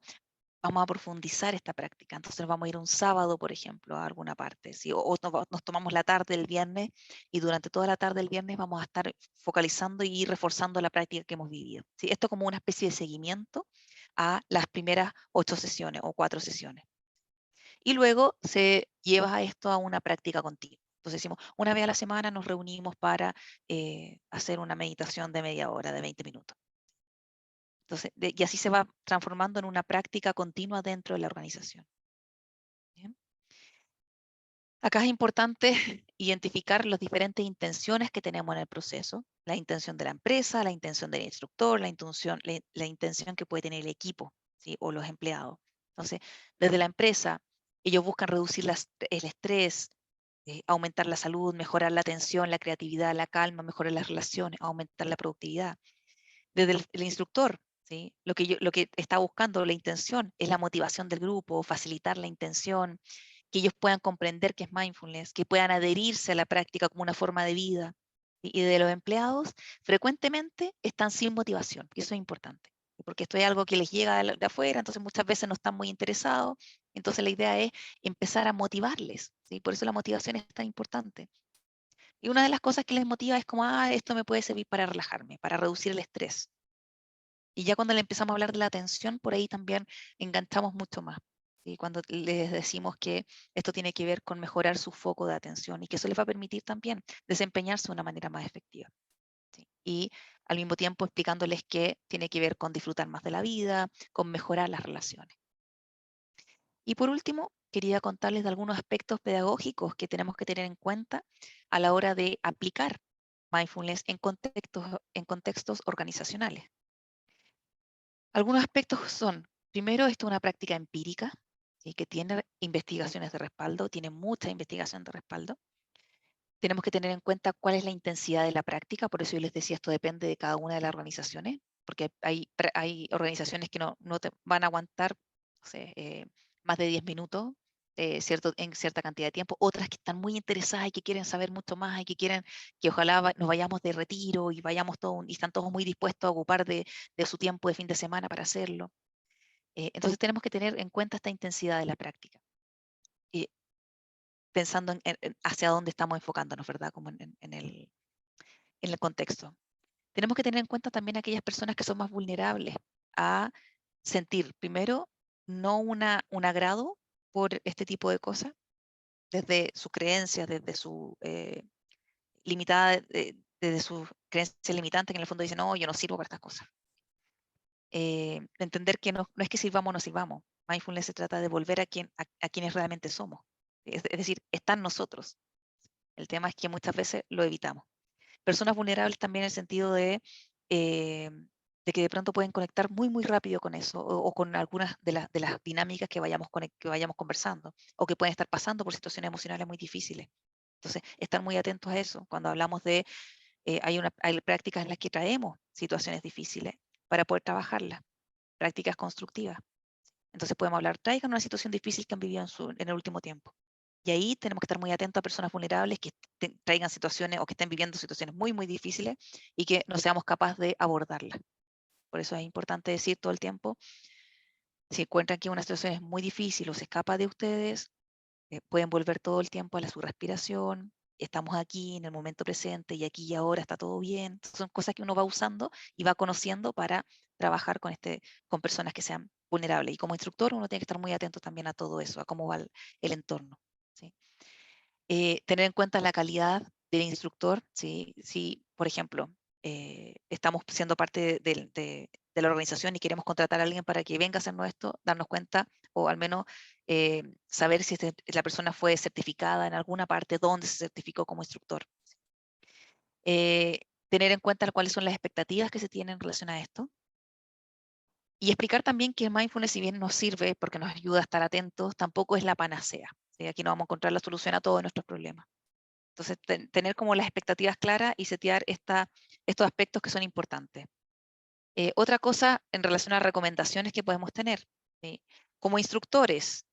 vamos a profundizar esta práctica. Entonces vamos a ir un sábado, por ejemplo, a alguna parte, ¿sí? O nos tomamos la tarde del viernes y durante toda la tarde del viernes vamos a estar focalizando y reforzando la práctica que hemos vivido, ¿sí? Esto como una especie de seguimiento a las primeras 8 sesiones o 4 sesiones. Y luego se lleva esto a una práctica continua. Entonces decimos, una vez a la semana nos reunimos para hacer una meditación de media hora, de 20 minutos. Entonces, y así se va transformando en una práctica continua dentro de la organización. ¿Bien? Acá es importante identificar las diferentes intenciones que tenemos en el proceso, la intención de la empresa, la intención del instructor, la intención que puede tener el equipo, ¿sí? O los empleados. Entonces, desde la empresa, ellos buscan reducir el estrés, aumentar la salud, mejorar la atención, la creatividad, la calma, mejorar las relaciones, aumentar la productividad. Desde el instructor, ¿sí? Lo que está buscando, la intención, es la motivación del grupo, facilitar la intención, que ellos puedan comprender qué es mindfulness, que puedan adherirse a la práctica como una forma de vida. Y de los empleados, frecuentemente están sin motivación, y eso es importante, porque esto es algo que les llega de afuera, entonces muchas veces no están muy interesados, entonces la idea es empezar a motivarles, ¿sí? Por eso la motivación es tan importante. Y una de las cosas que les motiva es como, esto me puede servir para relajarme, para reducir el estrés. Y ya cuando le empezamos a hablar de la atención, por ahí también enganchamos mucho más. ¿Sí? Cuando les decimos que esto tiene que ver con mejorar su foco de atención y que eso les va a permitir también desempeñarse de una manera más efectiva. ¿Sí? Y al mismo tiempo explicándoles que tiene que ver con disfrutar más de la vida, con mejorar las relaciones. Y por último, quería contarles de algunos aspectos pedagógicos que tenemos que tener en cuenta a la hora de aplicar mindfulness en contextos organizacionales. Algunos aspectos son, primero, esto es una práctica empírica, ¿sí? Que tiene investigaciones de respaldo, tiene mucha investigación de respaldo. Tenemos que tener en cuenta cuál es la intensidad de la práctica, por eso yo les decía, esto depende de cada una de las organizaciones, porque hay organizaciones que no te van a aguantar, no sé, más de 10 minutos en cierta cantidad de tiempo, otras que están muy interesadas y que quieren saber mucho más y que quieren que ojalá nos vayamos de retiro y vayamos todos, y están todos muy dispuestos a ocupar de su tiempo de fin de semana para hacerlo. Entonces tenemos que tener en cuenta esta intensidad de la práctica, y pensando en hacia dónde estamos enfocándonos, ¿verdad? Como en el contexto. Tenemos que tener en cuenta también aquellas personas que son más vulnerables a sentir, primero, no un agrado por este tipo de cosas, desde sus creencias, desde su limitada, desde sus creencias limitantes, que en el fondo dicen, no, yo no sirvo para estas cosas. Entender que no es que sirvamos o no sirvamos. Mindfulness se trata de volver a quienes realmente somos. Es decir, está en nosotros. El tema es que muchas veces lo evitamos. Personas vulnerables también en el sentido de que de pronto pueden conectar muy, muy rápido con eso, o con algunas de las dinámicas que vayamos conversando, o que pueden estar pasando por situaciones emocionales muy difíciles. Entonces, estar muy atentos a eso. Cuando hablamos de, hay prácticas en las que traemos situaciones difíciles para poder trabajarlas, prácticas constructivas. Entonces podemos hablar, traigan una situación difícil que han vivido en el último tiempo. Y ahí tenemos que estar muy atentos a personas vulnerables que traigan situaciones o que estén viviendo situaciones muy, muy difíciles y que no seamos capaces de abordarlas. Por eso es importante decir todo el tiempo, si encuentran que una situación es muy difícil o se escapa de ustedes, pueden volver todo el tiempo a su respiración, estamos aquí en el momento presente y aquí y ahora está todo bien. Son cosas que uno va usando y va conociendo para trabajar con personas que sean vulnerables. Y como instructor uno tiene que estar muy atento también a todo eso, a cómo va el entorno, ¿sí? Tener en cuenta la calidad del instructor, ¿sí? Si, por ejemplo, estamos siendo parte de la organización y queremos contratar a alguien para que venga a hacernos esto, darnos cuenta, o al menos saber si la persona fue certificada en alguna parte, dónde se certificó como instructor. Tener en cuenta cuáles son las expectativas que se tienen en relación a esto. Y explicar también que mindfulness, si bien nos sirve porque nos ayuda a estar atentos, tampoco es la panacea, ¿sí? Aquí no vamos a encontrar la solución a todos nuestros problemas. Entonces, tener como las expectativas claras y setear estos aspectos que son importantes. Otra cosa en relación a recomendaciones que podemos tener. ¿Sí? Como instructores,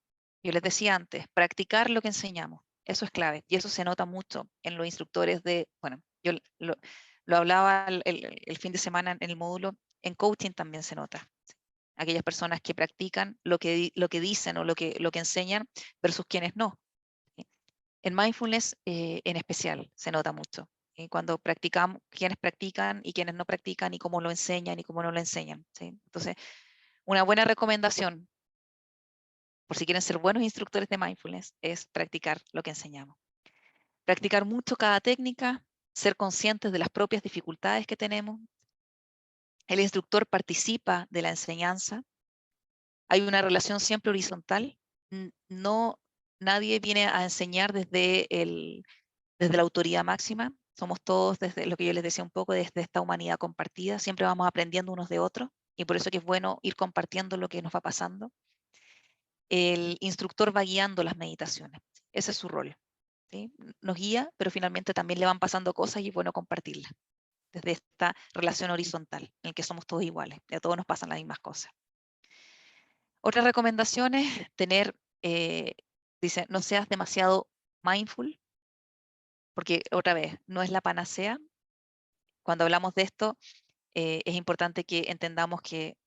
yo les decía antes, practicar lo que enseñamos. Eso es clave. Y eso se nota mucho en los instructores bueno, yo lo hablaba el fin de semana en el módulo, en coaching también se nota. ¿Sí? Aquellas personas que practican lo que dicen o lo que enseñan versus quienes no. En mindfulness en especial se nota mucho. Cuando practicamos, quienes practican y quienes no practican y cómo lo enseñan y cómo no lo enseñan. ¿Sí? Entonces, una buena recomendación, por si quieren ser buenos instructores de mindfulness, es practicar lo que enseñamos. Practicar mucho cada técnica, ser conscientes de las propias dificultades que tenemos. El instructor participa de la enseñanza. Hay una relación siempre horizontal. Nadie viene a enseñar desde la autoridad máxima. Somos todos, desde lo que yo les decía un poco, desde esta humanidad compartida. Siempre vamos aprendiendo unos de otros y por eso que es bueno ir compartiendo lo que nos va pasando. El instructor va guiando las meditaciones. Ese es su rol. ¿Sí? Nos guía, pero finalmente también le van pasando cosas y es bueno compartirlas. Desde esta relación horizontal, en la que somos todos iguales, y a todos nos pasan las mismas cosas. Otras recomendaciones, dice, no seas demasiado mindful, porque otra vez, no es la panacea. Cuando hablamos de esto, es importante que entendamos que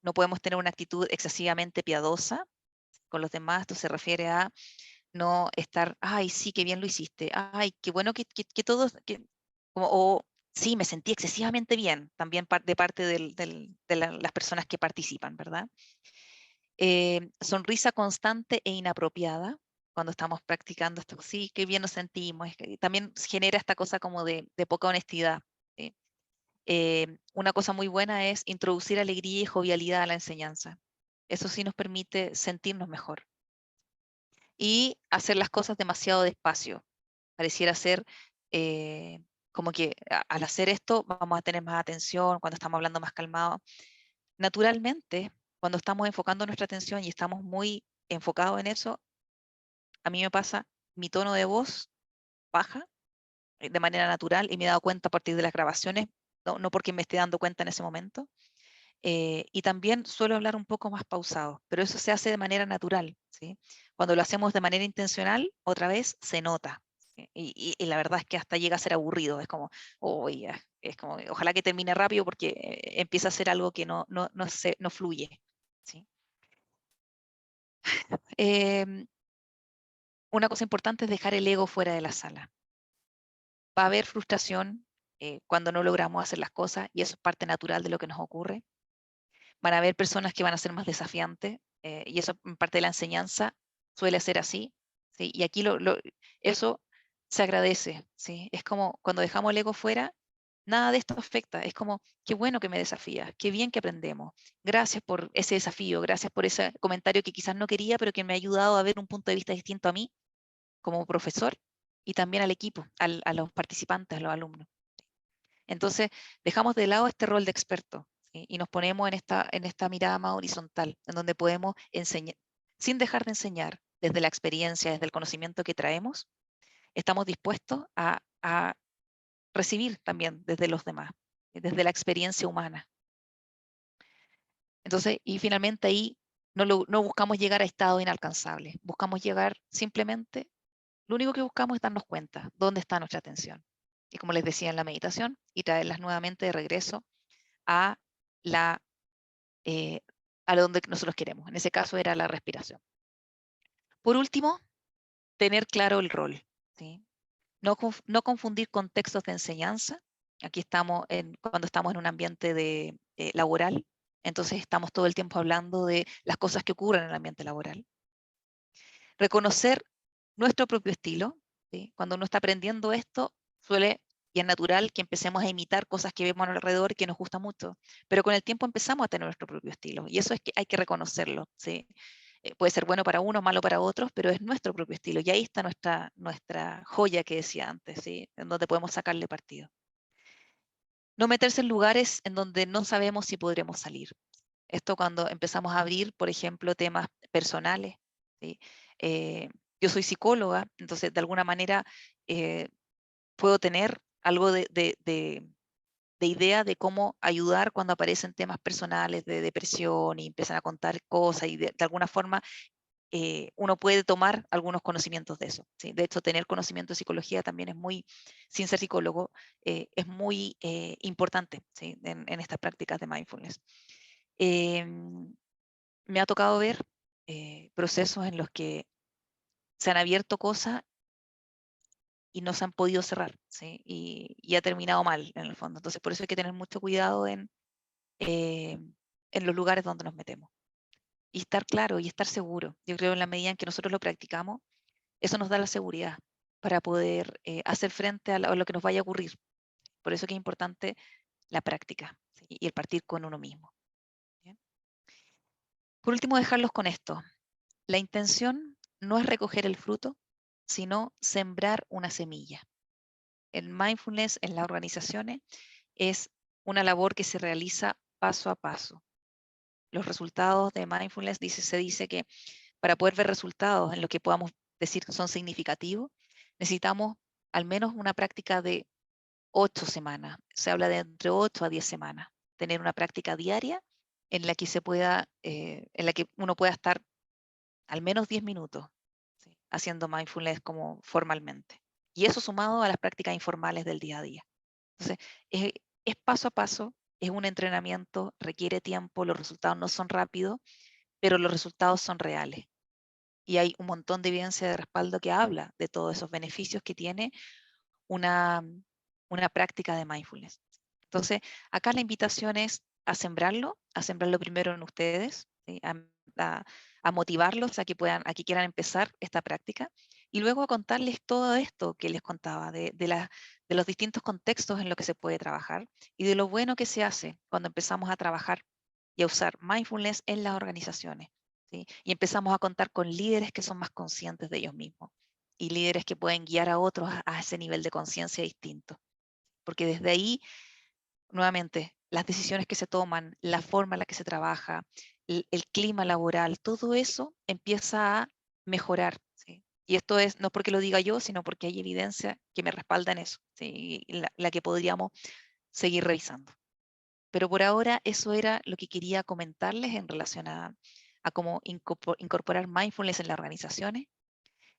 no podemos tener una actitud excesivamente piadosa con los demás. Esto se refiere a no estar, ay, sí, qué bien lo hiciste, ay, qué bueno que todos, o sí, me sentí excesivamente bien, también de parte de las personas que participan, ¿verdad? Sonrisa constante e inapropiada cuando estamos practicando esto, sí, qué bien nos sentimos, también genera esta cosa como de poca honestidad. ¿Sí? Una cosa muy buena es introducir alegría y jovialidad a la enseñanza. Eso sí nos permite sentirnos mejor. Y hacer las cosas demasiado despacio. Pareciera ser como que al hacer esto vamos a tener más atención, cuando estamos hablando más calmado. Naturalmente, cuando estamos enfocando nuestra atención y estamos muy enfocados en eso, a mí me pasa, mi tono de voz baja de manera natural y me he dado cuenta a partir de las grabaciones, no porque me esté dando cuenta en ese momento. Y también suelo hablar un poco más pausado, pero eso se hace de manera natural, ¿sí? Cuando lo hacemos de manera intencional, otra vez se nota. ¿Sí? Y la verdad es que hasta llega a ser aburrido, es como, es como, ojalá que termine rápido porque empieza a ser algo que no fluye, ¿sí? Una cosa importante es dejar el ego fuera de la sala. Va a haber frustración cuando no logramos hacer las cosas, y eso es parte natural de lo que nos ocurre. Van a haber personas que van a ser más desafiantes, y eso en parte de la enseñanza suele ser así, ¿sí? Y aquí eso se agradece, ¿sí? Es como cuando dejamos el ego fuera, nada de esto afecta. Es como, qué bueno que me desafías, qué bien que aprendemos. Gracias por ese desafío, gracias por ese comentario que quizás no quería, pero que me ha ayudado a ver un punto de vista distinto a mí como profesor y también al equipo, a los participantes, a los alumnos. Entonces, dejamos de lado este rol de experto, ¿sí? Y nos ponemos en esta mirada más horizontal, en donde podemos enseñar, sin dejar de enseñar, desde la experiencia, desde el conocimiento que traemos, estamos dispuestos a recibir también desde los demás, desde la experiencia humana. Entonces, y finalmente ahí no buscamos llegar a estados inalcanzables, buscamos llegar simplemente, lo único que buscamos es darnos cuenta dónde está nuestra atención. Y como les decía en la meditación, y traerlas nuevamente de regreso a a donde nosotros queremos. En ese caso era la respiración. Por último, tener claro el rol, ¿sí? No confundir contextos de enseñanza. Aquí estamos cuando estamos en un ambiente laboral, entonces estamos todo el tiempo hablando de las cosas que ocurren en el ambiente laboral. Reconocer nuestro propio estilo, ¿sí? Cuando uno está aprendiendo esto, y es natural que empecemos a imitar cosas que vemos alrededor y que nos gusta mucho, pero con el tiempo empezamos a tener nuestro propio estilo, y eso es que hay que reconocerlo, ¿sí? Puede ser bueno para unos, malo para otros, pero es nuestro propio estilo, y ahí está nuestra joya que decía antes, ¿sí? En donde podemos sacarle partido. No meterse en lugares en donde no sabemos si podremos salir. Esto cuando empezamos a abrir, por ejemplo, temas personales, ¿sí? Yo soy psicóloga, entonces de alguna manera puedo tener algo de idea de cómo ayudar cuando aparecen temas personales de depresión y empiezan a contar cosas y de alguna forma uno puede tomar algunos conocimientos de eso, ¿sí? De hecho, tener conocimiento de psicología también es muy, sin ser psicólogo, es muy importante, ¿sí? En estas prácticas de mindfulness. Me ha tocado ver procesos en los que se han abierto cosas y no se han podido cerrar, ¿sí? Y ha terminado mal en el fondo. Entonces, por eso hay que tener mucho cuidado eh, en los lugares donde nos metemos. Y estar claro y estar seguro. Yo creo en la medida en que nosotros lo practicamos, eso nos da la seguridad para poder hacer frente a lo que nos vaya a ocurrir. Por eso que es importante la práctica, ¿sí? Y el partir con uno mismo. ¿Bien? Por último, dejarlos con esto. La intención no es recoger el fruto, sino sembrar una semilla. El mindfulness en las organizaciones es una labor que se realiza paso a paso. Los resultados de mindfulness se dice que para poder ver resultados en lo que podamos decir que son significativos, necesitamos al menos una práctica de 8 semanas. Se habla de entre 8 a 10 semanas. Tener una práctica diaria en la que en la que uno pueda estar al menos 10 minutos, ¿sí? Haciendo mindfulness como formalmente. Y eso sumado a las prácticas informales del día a día. Entonces, es paso a paso, es un entrenamiento, requiere tiempo, los resultados no son rápidos, pero los resultados son reales. Y hay un montón de evidencia de respaldo que habla de todos esos beneficios que tiene una práctica de mindfulness. Entonces, acá la invitación es a sembrarlo primero en ustedes, ¿sí? A motivarlos a que quieran empezar esta práctica, y luego a contarles todo esto que les contaba, de los distintos contextos en los que se puede trabajar, y de lo bueno que se hace cuando empezamos a trabajar y a usar mindfulness en las organizaciones, ¿sí? Y empezamos a contar con líderes que son más conscientes de ellos mismos, y líderes que pueden guiar a otros a ese nivel de conciencia distinto. Porque desde ahí, nuevamente, las decisiones que se toman, la forma en la que se trabaja, el clima laboral, todo eso empieza a mejorar, ¿sí? Y esto no es porque lo diga yo, sino porque hay evidencia que me respalda en eso, ¿sí? La que podríamos seguir revisando. Pero por ahora eso era lo que quería comentarles en relación a cómo incorporar mindfulness en las organizaciones.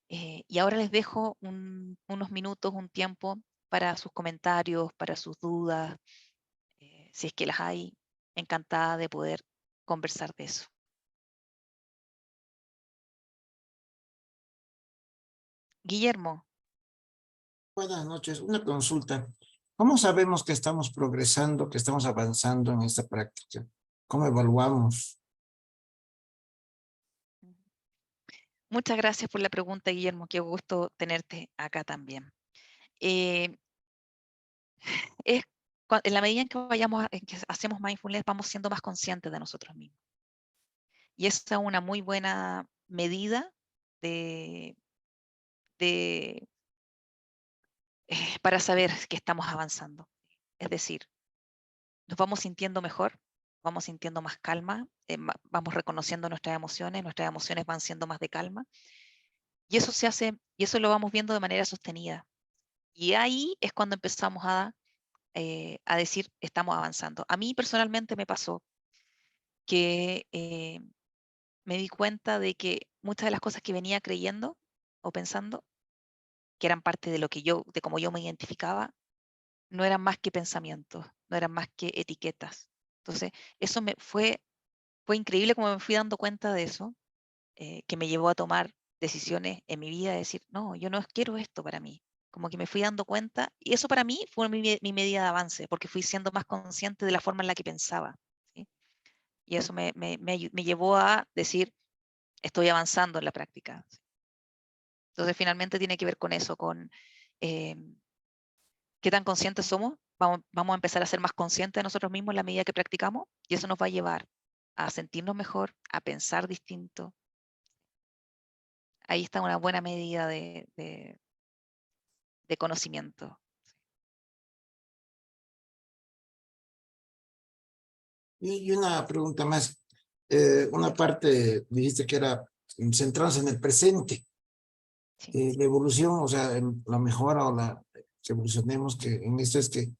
Y ahora les dejo unos minutos, un tiempo para sus comentarios, para sus dudas, si es que las hay. Encantada de poder conversar de eso. Guillermo, Buenas noches. Una consulta. ¿Cómo sabemos que estamos progresando, que estamos avanzando en esta práctica? ¿Cómo evaluamos? muchas gracias por la pregunta, Guillermo. Qué gusto tenerte acá también. Eh, es en la medida en que en que hacemos mindfulness, vamos siendo más conscientes de nosotros mismos. Y esa es una muy buena medida de, para saber que estamos avanzando. Es decir, nos vamos sintiendo mejor, vamos sintiendo más calma, vamos reconociendo nuestras emociones van siendo más de calma. Y eso se hace, y eso lo vamos viendo de manera sostenida. Y ahí es cuando empezamos a decir, estamos avanzando. A mí personalmente me pasó que me di cuenta de que muchas de las cosas que venía creyendo o pensando, que eran parte de lo que yo, de cómo yo me identificaba, no eran más que pensamientos, no eran más que etiquetas. Entonces, eso fue increíble como me fui dando cuenta de eso, que me llevó a tomar decisiones en mi vida, de decir, no, yo no quiero esto para mí. Como que me fui dando cuenta, y eso para mí fue mi medida de avance, porque fui siendo más consciente de la forma en la que pensaba. ¿Sí? Y eso me llevó a decir, estoy avanzando en la práctica. ¿Sí? Entonces, finalmente tiene que ver con eso, con eh, qué tan conscientes somos. Vamos a empezar a ser más conscientes de nosotros mismos en la medida que practicamos, y eso nos va a llevar a sentirnos mejor, a pensar distinto. Ahí está una buena medida de conocimiento. Y una pregunta más. Una parte dijiste que era centrarse en el presente. Sí. La evolución, o sea, la mejora o la que evolucionemos que en esto es que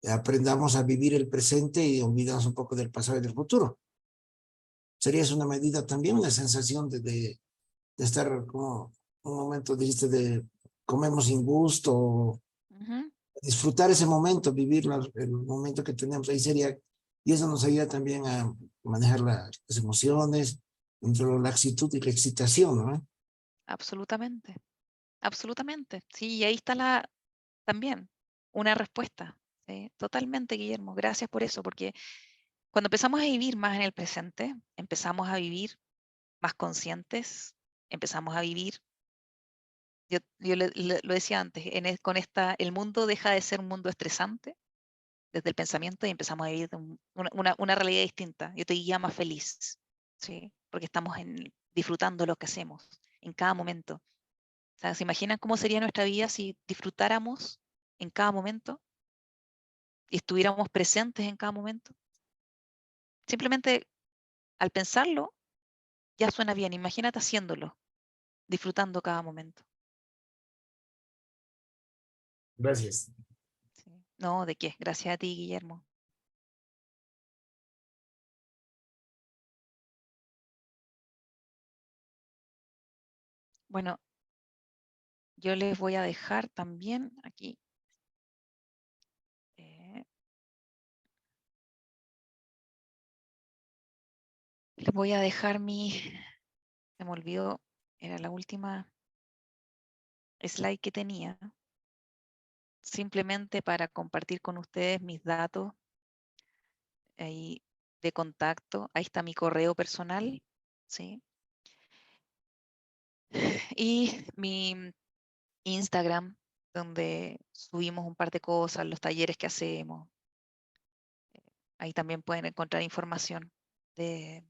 aprendamos a vivir el presente y olvidamos un poco del pasado y del futuro. ¿Sería eso una medida también, una sensación de estar como un momento, dijiste, de comemos sin gusto, Ujú. disfrutar ese momento, vivir el momento que tenemos ahí sería, y eso nos ayuda también a manejar las emociones, entre la laxitud y la excitación, ¿no? Absolutamente, absolutamente. Sí, y ahí está también una respuesta. ¿Sí? Totalmente, Guillermo. Gracias por eso, porque cuando empezamos a vivir más en el presente, empezamos a vivir más conscientes, empezamos a vivir, yo lo decía antes, con el mundo deja de ser un mundo estresante desde el pensamiento y empezamos a vivir una realidad distinta. Yo te diría más feliz, ¿sí? Porque estamos disfrutando lo que hacemos en cada momento. O sea, ¿se imaginan cómo sería nuestra vida si disfrutáramos en cada momento y estuviéramos presentes en cada momento? Simplemente al pensarlo ya suena bien. Imagínate haciéndolo, disfrutando cada momento. Gracias. ¿Sí? No, ¿de qué? Gracias a ti, Guillermo. Bueno, yo les voy a dejar también aquí. Les voy a dejar se me olvidó, era la última slide que tenía, simplemente para compartir con ustedes mis datos ahí de contacto. Ahí está mi correo personal, ¿sí? Y mi Instagram, donde subimos un par de cosas, los talleres que hacemos. Ahí también pueden encontrar información de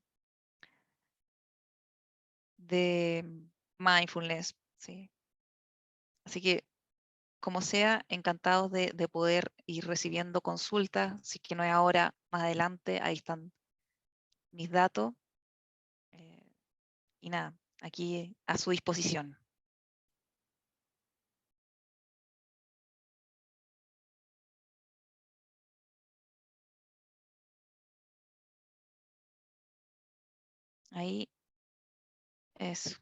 mindfulness, ¿sí? Así que, como sea, encantados de poder ir recibiendo consultas. Si es que no es ahora, más adelante, ahí están mis datos. Y nada, aquí a su disposición. Ahí es.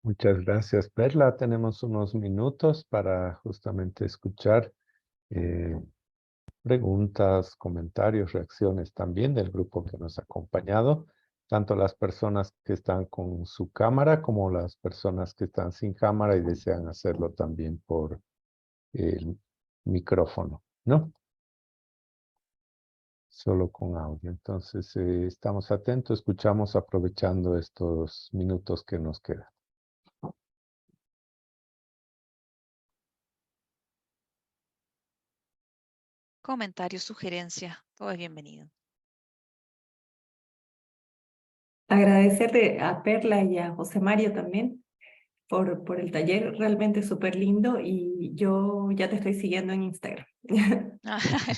Muchas gracias, Perla. Tenemos unos minutos para justamente escuchar preguntas, comentarios, reacciones también del grupo que nos ha acompañado, tanto las personas que están con su cámara como las personas que están sin cámara y desean hacerlo también por el micrófono, ¿no? Solo con audio. Entonces, estamos atentos, escuchamos aprovechando estos minutos que nos quedan. Comentarios, sugerencias, todo es bienvenido. Agradecerle a Perla y a José Mario también por el taller, realmente súper lindo y yo ya te estoy siguiendo en Instagram.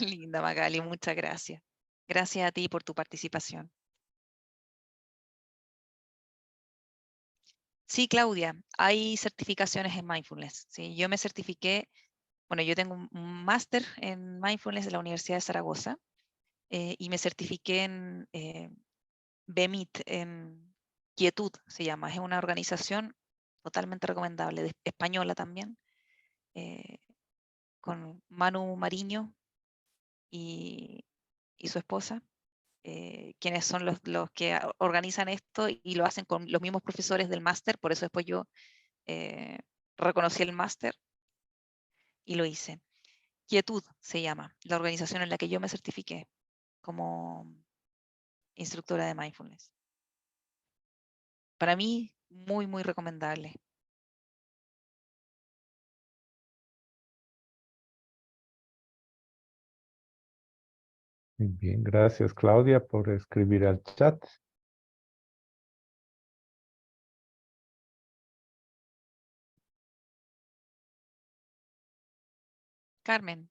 Linda Magali, muchas gracias. Gracias a ti por tu participación. Sí, Claudia, hay certificaciones en mindfulness. Sí, yo me certifiqué, bueno, yo tengo un máster en mindfulness de la Universidad de Zaragoza y me certifiqué en BEMIT, en Quietud se llama. Es una organización totalmente recomendable, española también, eh, con Manu Mariño y su esposa, quienes son los que organizan esto y lo hacen con los mismos profesores del máster, por eso después yo reconocí el máster y lo hice. Quietud se llama, la organización en la que yo me certifiqué como instructora de mindfulness. Para mí, muy, muy recomendable. Muy bien, gracias Claudia por escribir al chat. Carmen.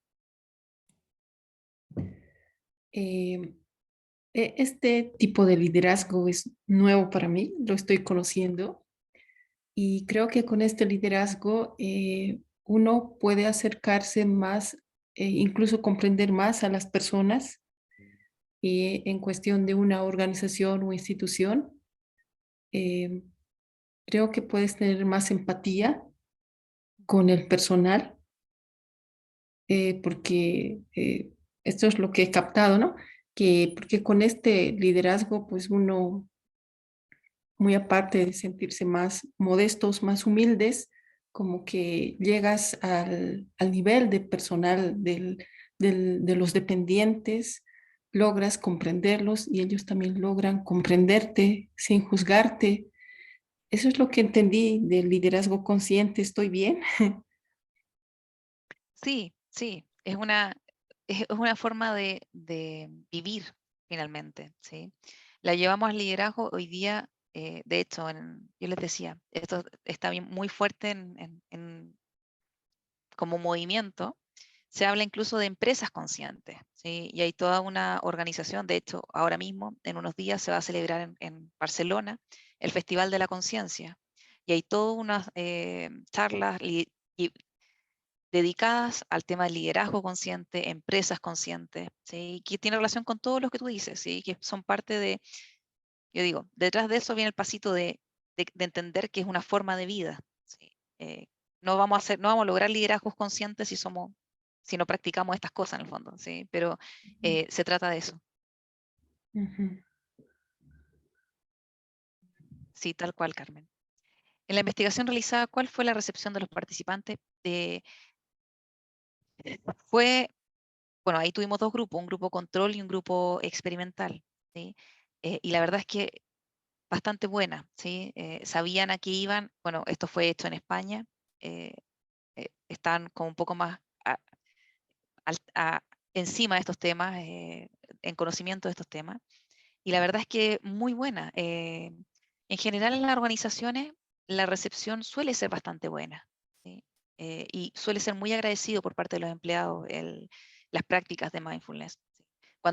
Este tipo de liderazgo es nuevo para mí, lo estoy conociendo y creo que con este liderazgo uno puede acercarse más, incluso comprender más a las personas en cuestión de una organización o institución. Eh, Creo que puedes tener más empatía con el personal porque esto es lo que he captado, ¿no? Que porque con este liderazgo, pues uno, muy aparte de sentirse más modestos, más humildes, como que llegas al nivel de personal de los dependientes, logras comprenderlos y ellos también logran comprenderte sin juzgarte. Eso es lo que entendí del liderazgo consciente. ¿Estoy bien? Sí, sí, es una forma de vivir finalmente, ¿sí? La llevamos al liderazgo hoy día, de hecho, yo les decía, esto está muy fuerte como movimiento, se habla incluso de empresas conscientes, ¿sí? Y hay toda una organización, de hecho, ahora mismo, en unos días, se va a celebrar en Barcelona el Festival de la Conciencia, y hay todas unas charlas y dedicadas al tema del liderazgo consciente, empresas conscientes, ¿sí? Que tiene relación con todo lo que tú dices, ¿sí? Que son parte de, yo digo, detrás de eso viene el pasito de entender que es una forma de vida, ¿sí? No vamos a lograr liderazgos conscientes si no practicamos estas cosas en el fondo, ¿sí? Pero se trata de eso, Ujú. sí, tal cual, Carmen. En la investigación realizada, ¿cuál fue la recepción de los participantes? Fue Bueno, ahí tuvimos dos grupos, un grupo control y un grupo experimental, ¿sí? Y la verdad es que bastante buena, ¿sí? Sabían a qué iban, bueno, esto fue hecho en España, eh, están como un poco más al- a- encima de estos temas, en conocimiento de estos temas, y la verdad es que muy buena. En general en las organizaciones la recepción suele ser bastante buena, ¿sí? Y suele ser muy agradecido por parte de los empleados las prácticas de mindfulness.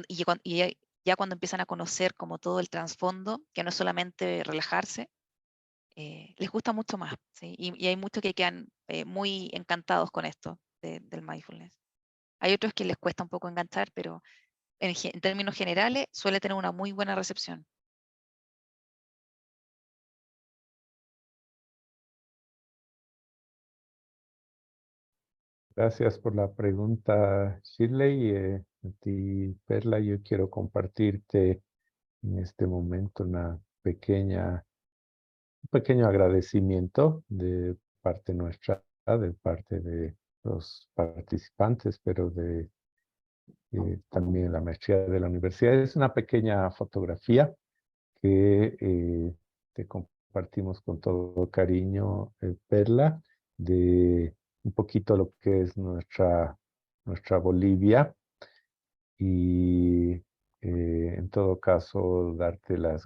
¿Sí? Ya cuando empiezan a conocer como todo el trasfondo, que no es solamente relajarse, les gusta mucho más. ¿Sí? Y hay muchos que quedan muy encantados con esto del mindfulness. Hay otros que les cuesta un poco enganchar, pero en términos generales suele tener una muy buena recepción. Gracias por la pregunta, Shirley. A ti, Perla, yo quiero compartirte en este momento un pequeño agradecimiento de parte nuestra, de parte de los participantes, pero también la maestría de la universidad. Es una pequeña fotografía que te compartimos con todo cariño, Perla, de un poquito lo que es nuestra Bolivia. Y en todo caso, darte las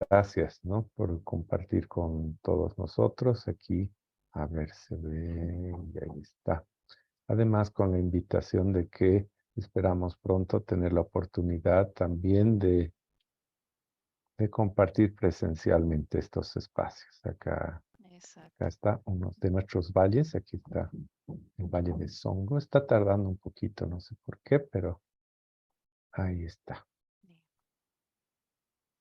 gracias, ¿no? Por compartir con todos nosotros aquí. A ver, se ve, y ahí está. Además, con la invitación de que esperamos pronto tener la oportunidad también de compartir presencialmente estos espacios. Acá Exacto. está uno de nuestros valles. Aquí está el Valle de Songo. Está tardando un poquito, no sé por qué, pero ahí está.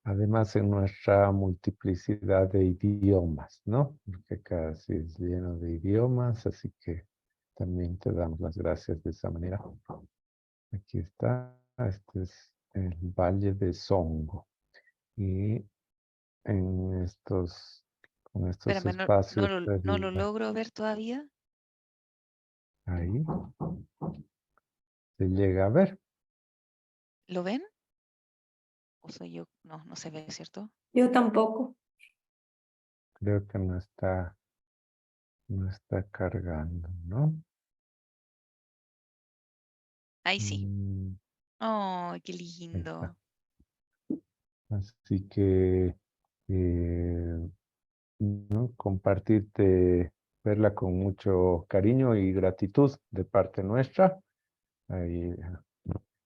Además, en nuestra multiplicidad de idiomas, ¿no? Porque casi es lleno de idiomas, así que también te damos las gracias de esa manera. Aquí está, este es el Valle de Songo. Y con estos Espérame, espacios, no lo logro ver todavía. ahí se llega a ver. ¿Lo ven? ¿O soy yo? No, no se ve, ¿cierto? Yo tampoco. Creo que no está cargando, ¿no? Ahí sí. Mm, Oh, qué ahí está. lindo. Así que ¿no? Compartirte, verla con mucho cariño y gratitud de parte nuestra. Ahí,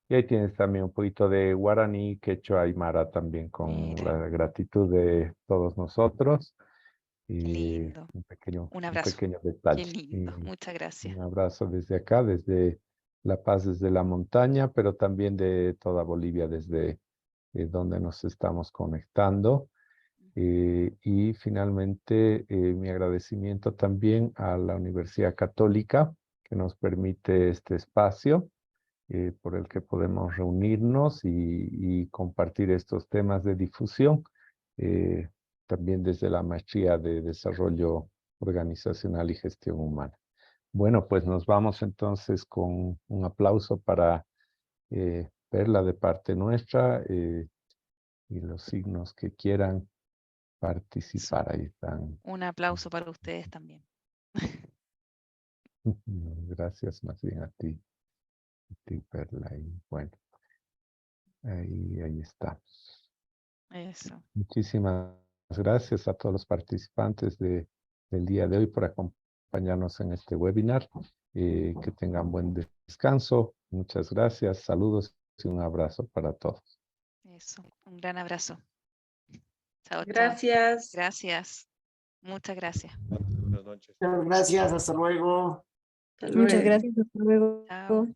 y ahí tienes también un poquito de guaraní, quechua, aymara también con Mira, la gratitud de todos nosotros. qué Y lindo. Un un abrazo. pequeño Qué detalle. Y lindo. Muchas gracias. un abrazo desde acá, desde La Paz, desde la montaña, pero también de toda Bolivia, desde donde nos estamos conectando. Y finalmente, mi agradecimiento también a la Universidad Católica que nos permite este espacio por el que podemos reunirnos y compartir estos temas de difusión, eh, también desde la maestría de desarrollo organizacional y gestión humana. Bueno, pues nos vamos entonces con un aplauso para Perla de parte nuestra y los signos que quieran Eso. participar. Ahí están. Un aplauso para ustedes también. Gracias más bien a ti, Perla. Y bueno, ahí estamos. Eso. Muchísimas gracias a todos los participantes del día de hoy por acompañarnos en este webinar. Que tengan buen descanso. Muchas gracias. Saludos y un abrazo para todos. Eso. Un gran abrazo. Chao, chao. Gracias. Gracias. Muchas gracias. Buenas noches. Gracias, hasta luego. Muchas gracias, hasta luego. Chao.